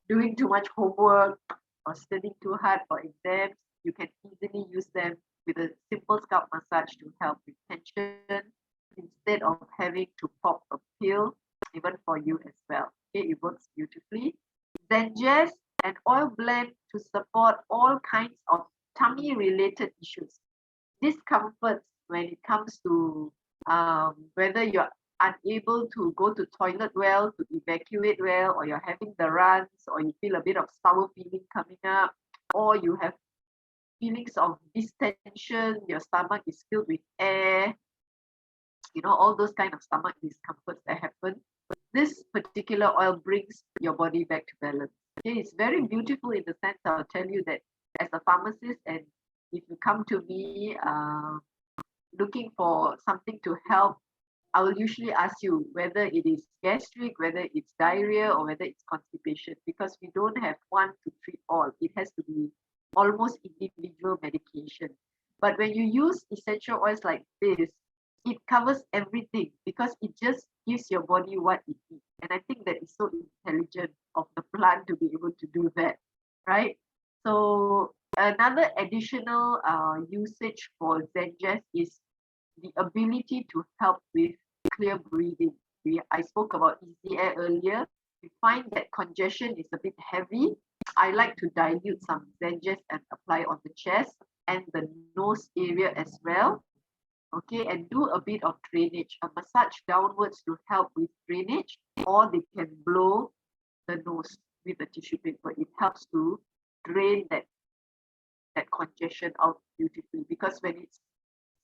doing too much homework or studying too hard for exams, you can easily use them with a simple scalp massage to help with tension instead of having to pop a pill, even for you as well. Okay, it works beautifully. Zengest, an oil blend to support all kinds of tummy related issues. Discomforts when it comes to whether you're unable to go to toilet well, to evacuate well, or you're having the runs, or you feel a bit of sour feeling coming up, or you have feelings of distension, your stomach is filled with air, all those kind of stomach discomforts that happen. This particular oil brings your body back to balance. Okay, it's very beautiful in the sense I'll tell you that as a pharmacist, and if you come to me looking for something to help, I will usually ask you whether it is gastric, whether it's diarrhea, or whether it's constipation, because we don't have one to treat all. It has to be almost individual medication. But when you use essential oils like this, it covers everything because it just gives your body what it needs. And I think that is so intelligent of the plant to be able to do that, right? So another additional usage for Zengest is the ability to help with clear breathing. I spoke about easy air earlier. We find that congestion is a bit heavy. I like to dilute some Zengest and apply on the chest and the nose area as well. Okay, and do a bit of drainage, a massage downwards to help with drainage, or they can blow the nose with a tissue paper. It helps to drain that congestion out beautifully, because when it's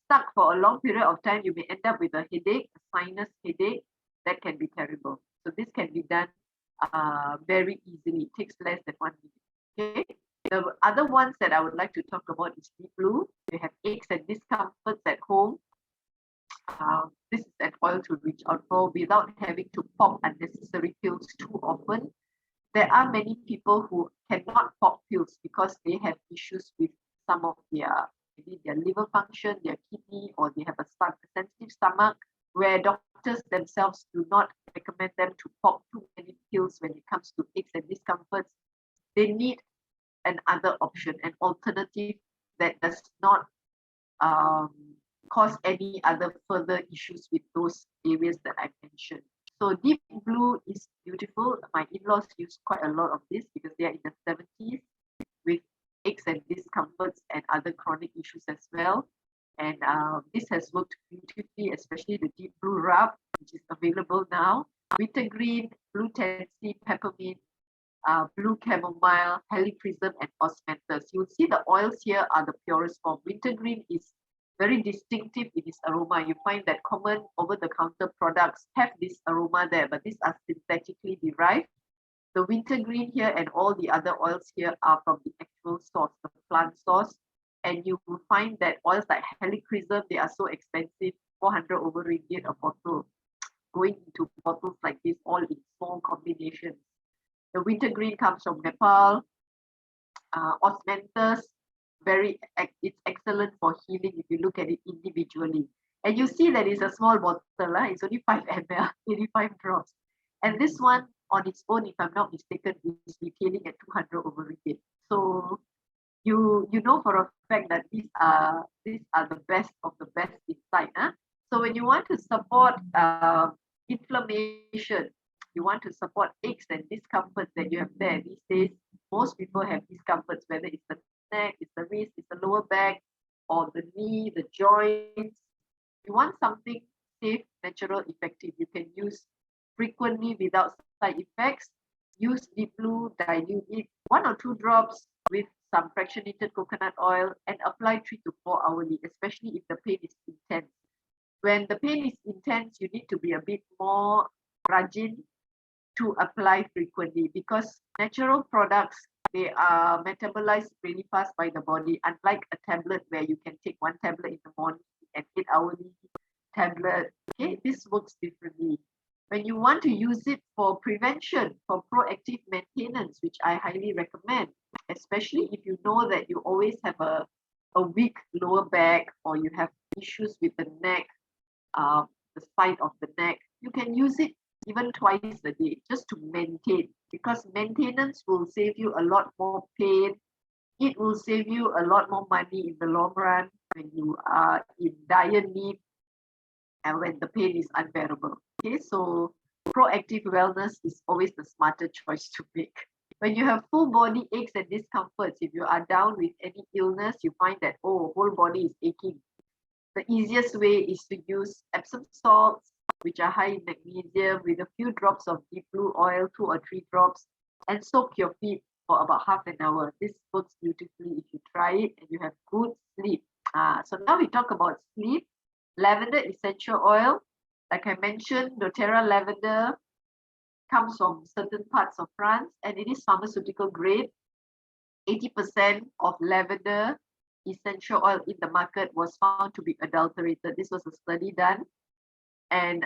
stuck for a long period of time, you may end up with a headache, a sinus headache. That can be terrible. So this can be done very easily. It takes less than 1 minute. Okay. The other ones that I would like to talk about is deep blue. They have aches and discomforts at home. This is an oil to reach out for without having to pop unnecessary pills too often. There are many people who cannot pop pills because they have issues with some of maybe their liver function, their kidney, or they have a sensitive stomach, where doctors themselves do not recommend them to pop too many pills when it comes to aches and discomforts. They need another option, an alternative that does not cause any other further issues with those areas that I mentioned. So deep blue is beautiful. My in-laws use quite a lot of this because they are in the 70s with aches and discomforts and other chronic issues as well. And this has worked beautifully, especially the deep blue rub, which is available now. Wintergreen, blue tansy, peppermint, blue chamomile, helichrysum, and osmanthus. You'll see the oils here are the purest form. Wintergreen is very distinctive in its aroma. You find that common over-the-counter products have this aroma there, but these are synthetically derived. The wintergreen here and all the other oils here are from the actual source, the plant source. And you will find that oils like helichrysum, they are so expensive, 400 over ringgit a bottle, going into bottles like this, all in small combinations. The wintergreen comes from Nepal. Osmanthus, it's excellent for healing if you look at it individually. And you see that it's a small bottle, it's only 5 ml, 85 drops. And this one on its own, if I'm not mistaken, is retailing at 200 over ringgit. So you know for a fact that these are the best of the best inside. So when you want to support inflammation, you want to support aches and discomforts that you have there these days. Most people have discomforts, whether it's the neck, it's the wrist, it's the lower back, or the knee, the joints. You want something safe, natural, effective. You can use frequently without side effects. Use deep blue, dilute it 1 or 2 drops with some fractionated coconut oil and apply 3 to 4 hourly, especially if the pain is intense. When the pain is intense, you need to be a bit more rajin to apply frequently, because natural products, they are metabolized really fast by the body, unlike a tablet where you can take 1 tablet in the morning and 8 hourly tablet. Okay, this works differently. When you want to use it for prevention, for proactive maintenance, which I highly recommend, especially if you know that you always have a weak lower back, or you have issues with the neck, the side of the neck, you can use it even twice a day just to maintain, because maintenance will save you a lot more pain. It will save you a lot more money in the long run when you are in dire need and when the pain is unbearable. Okay, so proactive wellness is always the smarter choice to make. When you have full body aches and discomforts, if you are down with any illness, you find that, oh, whole body is aching. The easiest way is to use Epsom salts, which are high in magnesium, with a few drops of deep blue oil, 2 or 3 drops, and soak your feet for about half an hour. This works beautifully if you try it and you have good sleep. So now we talk about sleep. Lavender essential oil, like I mentioned, doTERRA lavender comes from certain parts of France, and it is pharmaceutical grade. 80% of lavender essential oil in the market was found to be adulterated. This was a study done. And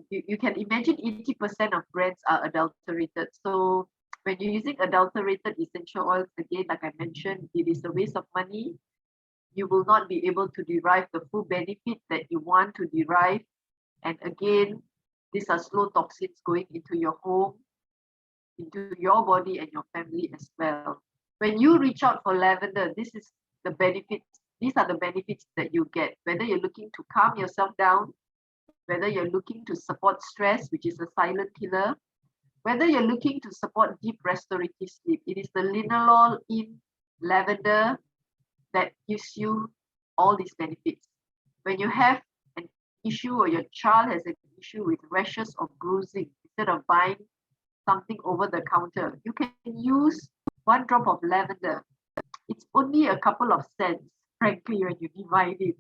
you can imagine 80% of brands are adulterated. So when you're using adulterated essential oils, again, like I mentioned, it is a waste of money. You will not be able to derive the full benefit that you want to derive. And again, these are slow toxins going into your home, into your body and your family as well. When you reach out for lavender, this is the benefits. These are the benefits that you get, whether you're looking to calm yourself down, whether you're looking to support stress, which is a silent killer, whether you're looking to support deep restorative sleep. It is the linalool in lavender that gives you all these benefits. When you have an issue, or your child has an issue with rashes or bruising, instead of buying something over the counter, you can use 1 drop of lavender. It's only a couple of cents, frankly, when you divide it,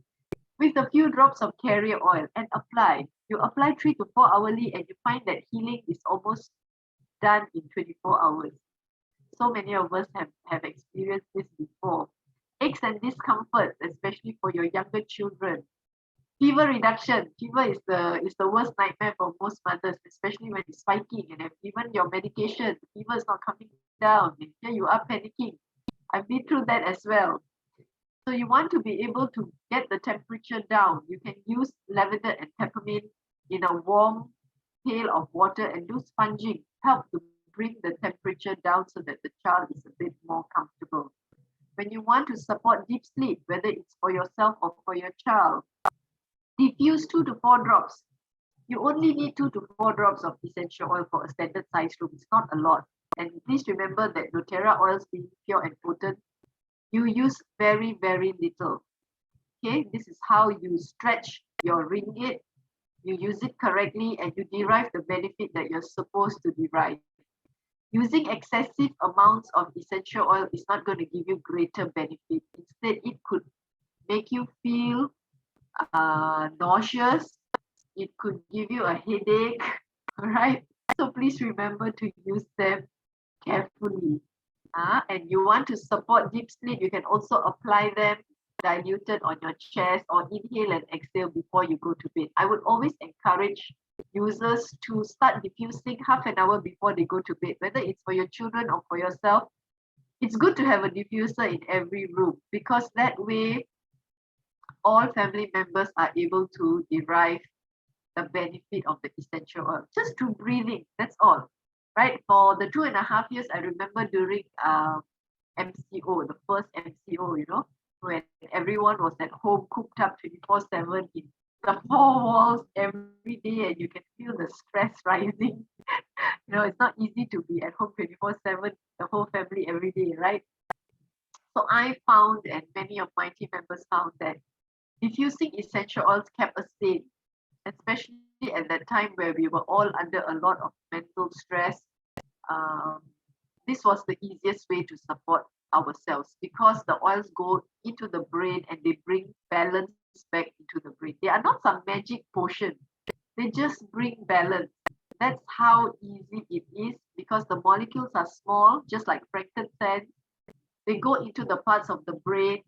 with a few drops of carrier oil, and apply. You apply 3 to 4 hourly, and you find that healing is almost done in 24 hours. So many of us have experienced this before. Aches and discomfort, especially for your younger children. Fever reduction. Fever is the worst nightmare for most mothers, especially when it's spiking and have given your medication. The fever is not coming down, and here you are panicking. I've been through that as well. So you want to be able to get the temperature down. You can use lavender and peppermint in a warm pail of water and do sponging. Help to bring the temperature down so that the child is a bit more comfortable. When you want to support deep sleep, whether it's for yourself or for your child, diffuse 2 to 4 drops. You only need 2 to 4 drops of essential oil for a standard size room. It's not a lot. And please remember that doTERRA oils being pure and potent, you use very, very little. Okay, this is how you stretch your ringgit. You use it correctly and you derive the benefit that you're supposed to derive. Using excessive amounts of essential oil is not going to give you greater benefit. Instead, it could make you feel nauseous. It could give you a headache, right? So please remember to use them carefully. And you want to support deep sleep, you can also apply them diluted on your chest or inhale and exhale before you go to bed. I would always encourage users to start diffusing half an hour before they go to bed, whether it's for your children or for yourself. It's good to have a diffuser in every room because that way all family members are able to derive the benefit of the essential oil just through breathing. That's all, right? For the 2.5 years, I remember during MCO, the first MCO, when everyone was at home, cooped up 24/7 in the four walls every day, and you can feel the stress rising. It's not easy to be at home 24/7, the whole family every day, right? So I found, and many of my team members found, that diffusing essential oils kept us sane, especially at that time where we were all under a lot of mental stress. Um, this was the easiest way to support ourselves because the oils go into the brain and they bring balance back into the brain. They are not some magic potion, they just bring balance. That's how easy it is because the molecules are small, just like frankincense. They go into the parts of the brain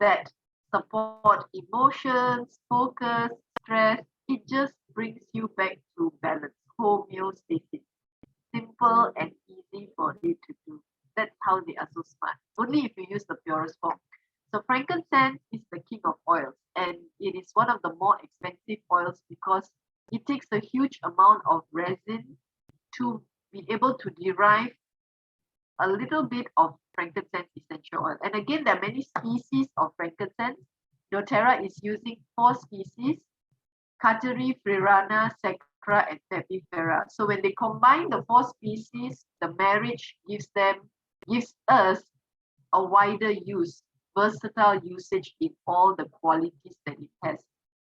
that support emotions, focus, stress. It just brings you back to balance, homeostasis. Simple and easy for you to do. That's how they are so smart. Only if you use the purest form. So frankincense is the king of oils, and it is one of the more expensive oils because it takes a huge amount of resin to be able to derive a little bit of frankincense essential oil. And again, there are many species of frankincense. doTERRA is using 4 species: Cateri, Freerana, Sacra, and Pepifera. So when they combine the 4 species, the marriage gives us a wider use, versatile usage in all the qualities that it has.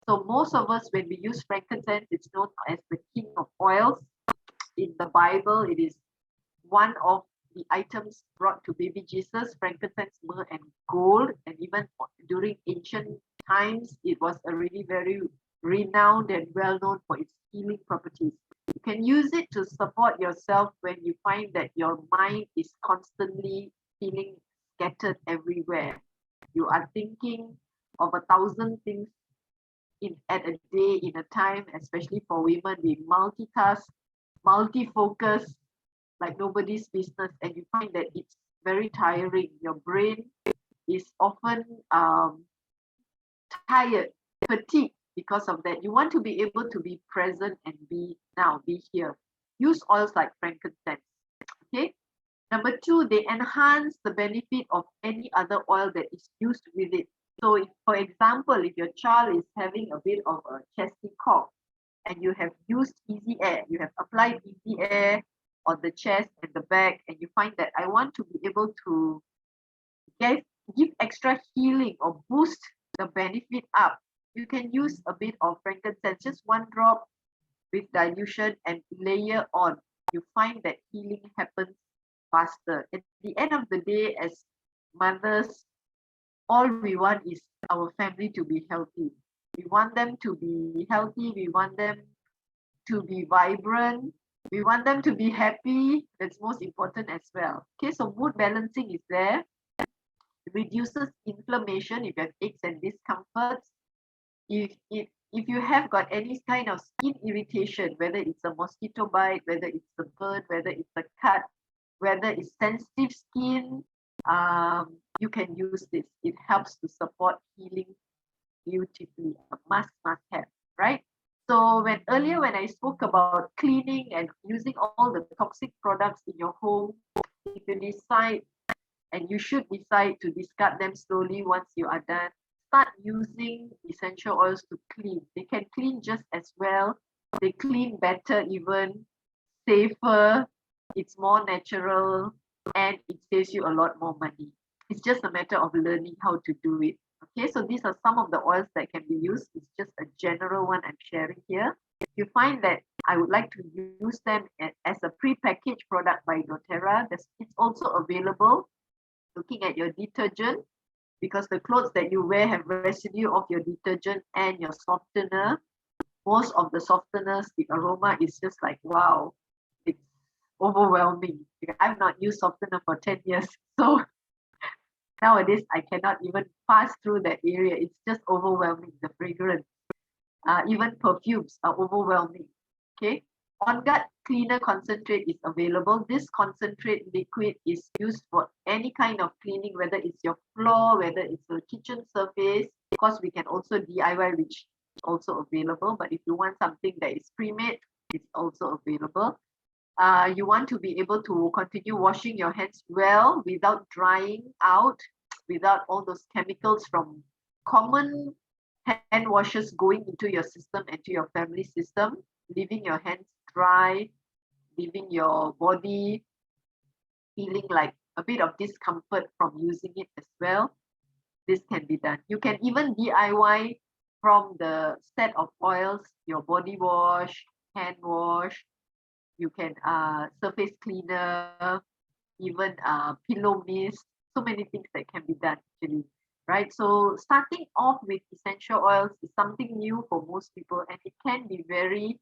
So most of us, when we use frankincense, it's known as the king of oils. In the Bible, it is one of the items brought to baby Jesus: frankincense, myrrh, and gold. And even during ancient times, it was already very renowned and well known for its healing properties. You can use it to support yourself when you find that your mind is constantly feeling scattered everywhere. You are thinking of 1,000 things at a day, in a time, especially for women. We multitask, multi-focus like nobody's business, and you find that it's very tiring. Your brain is often tired, fatigued because of that. You want to be able to be present and be here. Use oils like frankincense. Okay. Number 2, they enhance the benefit of any other oil that is used with it. So if, for example, if your child is having a bit of a chesty cough and you have used Easy Air, you have applied Easy Air on the chest and the back, and you find that I want to be able to give extra healing or boost the benefit up, you can use a bit of frankincense, just 1 drop with dilution, and layer on. You find that healing happens faster. At the end of the day, as mothers, all we want is our family to be healthy. We want them to be healthy. We want them to be vibrant. We want them to be happy. That's most important as well. Okay, so mood balancing is there. It reduces inflammation if you have aches and discomforts. If you have got any kind of skin irritation, whether it's a mosquito bite, whether it's a burn, whether it's a cut, whether it's sensitive skin, you can use this. It helps to support healing beautifully. A must have, right? So earlier when I spoke about cleaning and using all the toxic products in your home, if you decide, and you should decide to discard them slowly once you are done, start using essential oils to clean. They can clean just as well. They clean better, even safer. It's more natural, and it saves you a lot more money. It's just a matter of learning how to do it. Okay, so these are some of the oils that can be used. It's just a general one I'm sharing here. If you find that I would like to use them as a pre-packaged product by doTERRA, it's also available. Looking at your detergent, because the clothes that you wear have residue of your detergent and your softener. Most of the softeners, the aroma is just like, wow, it's overwhelming. I've not used softener for 10 years. So nowadays, I cannot even pass through that area. It's just overwhelming, the fragrance. Even perfumes are overwhelming. Okay. On Guard Cleaner Concentrate is available. This concentrate liquid is used for any kind of cleaning, whether it's your floor, whether it's a kitchen surface. Of course, we can also DIY, which is also available. But if you want something that is pre-made, it's also available. You want to be able to continue washing your hands well without drying out, without all those chemicals from common hand washes going into your system and to your family system, leaving your hands dry, leaving your body feeling like a bit of discomfort from using it as well. This can be done. You can even DIY from the set of oils, your body wash, hand wash, you can surface cleaner, even pillow mist, so many things that can be done actually, right? So starting off with essential oils is something new for most people, and it can be very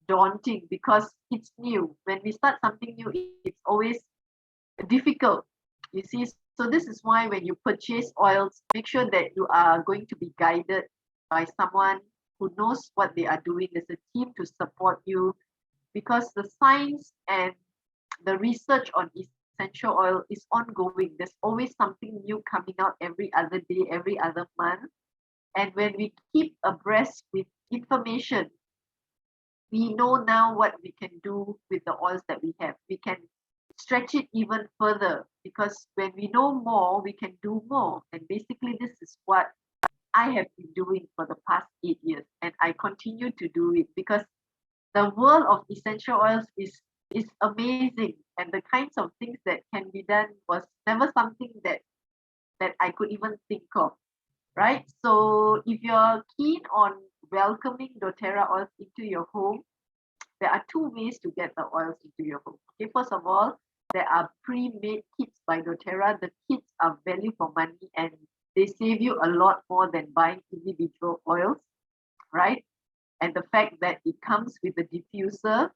daunting because it's new. When we start something new, it's always difficult, you see. So this is why when you purchase oils, make sure that you are going to be guided by someone who knows what they are doing. There's a team to support you, because the science and the research on essential oil is ongoing. There's always something new coming out every other day, every other month. And when we keep abreast with information, we know now what we can do with the oils that we have. We can stretch it even further, because when we know more, we can do more. And basically, this is what I have been doing for the past 8 years, and I continue to do it because the world of essential oils is amazing, and the kinds of things that can be done was never something that I could even think of, right? So if you're keen on welcoming doTERRA oils into your home, there are two ways to get the oils into your home. Okay, first of all, there are pre-made kits by doTERRA. The kits are value for money, and they save you a lot more than buying individual oils, right? And the fact that it comes with a diffuser,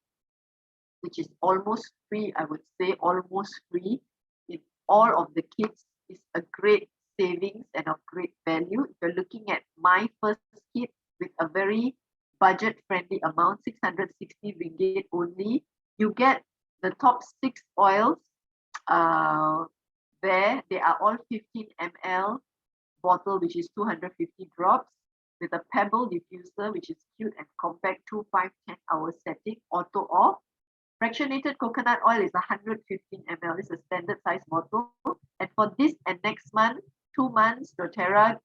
which is almost free, I would say almost free in all of the kits, is a great savings and of great value. If you're looking at my first kit with a very budget-friendly amount, 660 ringgit only, you get the top 6 oils there. They are all 15 ml bottle, which is 250 drops, with a pebble diffuser, which is cute and compact, 2, 5, 10 hour setting, auto off. Fractionated coconut oil is 115 ml. It's a standard size bottle. And for this and next month, 2 months, doTERRA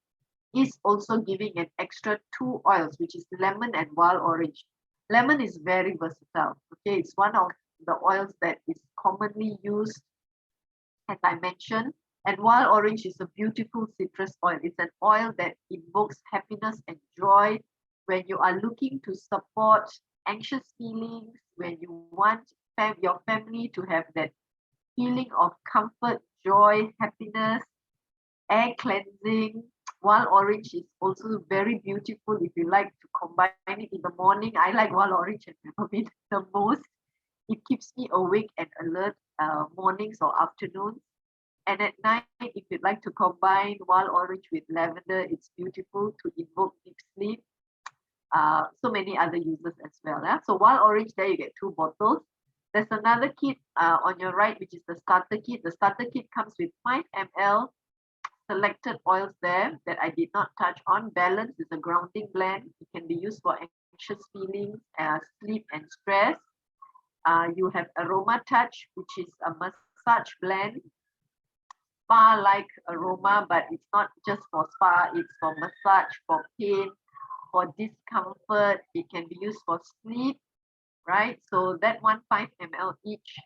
is also giving an extra 2 oils, which is lemon and wild orange. Lemon is very versatile. Okay, it's one of the oils that is commonly used, as I mentioned. And wild orange is a beautiful citrus oil. It's an oil that evokes happiness and joy when you are looking to support anxious feelings, when you want your family to have that feeling of comfort, joy, happiness, air cleansing. Wild orange is also very beautiful if you like to combine it in the morning. I like wild orange and peppermint the most. It keeps me awake and alert mornings or afternoons. And at night, if you'd like to combine wild orange with lavender, it's beautiful to invoke deep sleep. So many other uses as well. So wild orange, there you get 2 bottles. There's another kit on your right, which is the starter kit. The starter kit comes with 5 ml selected oils there that I did not touch on. Balance is a grounding blend. It can be used for anxious feelings, sleep and stress. You have Aroma Touch, which is a massage blend. Spa-like aroma, but it's not just for spa, it's for massage, for pain, for discomfort. It can be used for sleep, right? So that one, 5 ml each,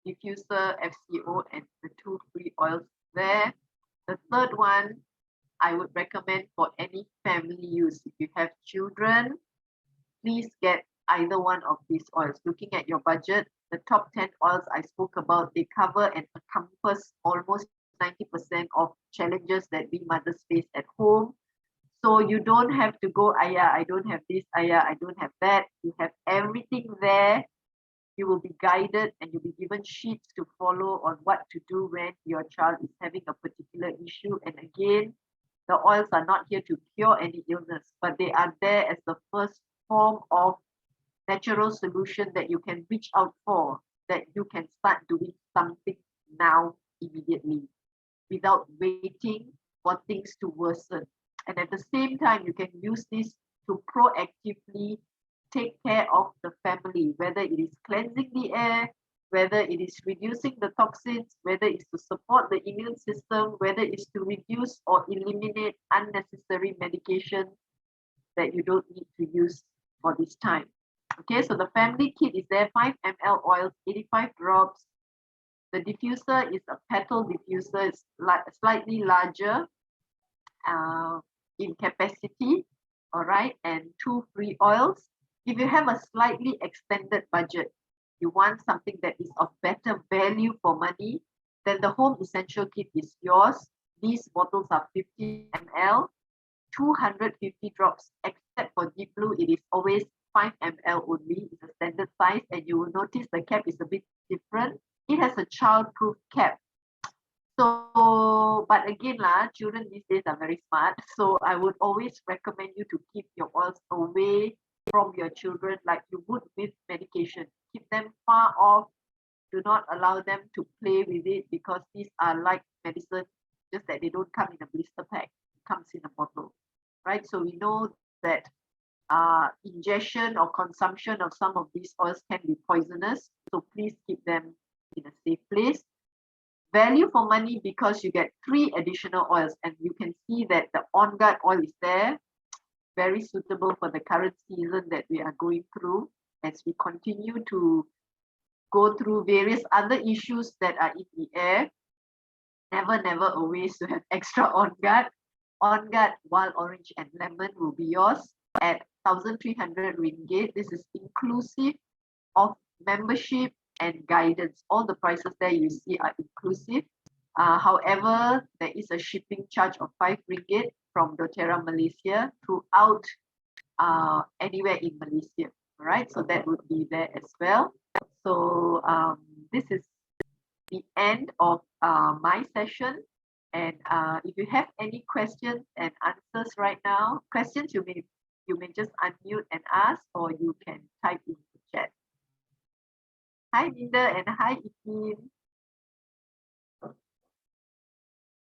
diffuser, FCO, and the 2 free oils there. The third one, I would recommend for any family use. If you have children, please get either one of these oils. Looking at your budget, the top 10 oils I spoke about, they cover and encompass almost 90% of challenges that we mothers face at home. So you don't have to go, Ayah, I don't have this, Ayah, I don't have that. You have everything there. You will be guided and you'll be given sheets to follow on what to do when your child is having a particular issue. And again, the oils are not here to cure any illness, but they are there as the first form of natural solution that you can reach out for, that you can start doing something now immediately without waiting for things to worsen. And at the same time, you can use this to proactively take care of the family, whether it is cleansing the air, whether it is reducing the toxins, whether it's to support the immune system, whether it's to reduce or eliminate unnecessary medication that you don't need to use for this time. Okay, so the family kit is there, 5 ml oil, 85 drops. The diffuser is a petal diffuser. It's slightly larger in capacity, all right, and 2 free oils. If you have a slightly extended budget, you want something that is of better value for money, then the home essential kit is yours. These bottles are 50 ml, 250 drops, except for Deep Blue, it is always 5 ml only. It's a standard size, and you will notice the cap is a bit different. It has a child-proof cap. So, but again, children these days are very smart. So I would always recommend you to keep your oils away from your children like you would with medication. Keep them far off. Do not allow them to play with it because these are like medicine, just that they don't come in a blister pack. It comes in a bottle, right? So we know that ingestion or consumption of some of these oils can be poisonous. So please keep them in a safe place. Value for money because you get 3 additional oils, and you can see that the On Guard oil is there, very suitable for the current season that we are going through as we continue to go through various other issues that are in the air. Never a waste to have extra On Guard. On Guard Wild Orange and Lemon will be yours at 1,300 ringgit. This is inclusive of membership and guidance. All the prices there you see are inclusive. However, there is a shipping charge of 5 ringgit from doTERRA Malaysia throughout anywhere in Malaysia. All right, so that would be there as well. So this is the end of my session. And if you have any questions and answers right now, questions you may just unmute and ask, or you can type in the chat. Hi Linda and hi Ikin.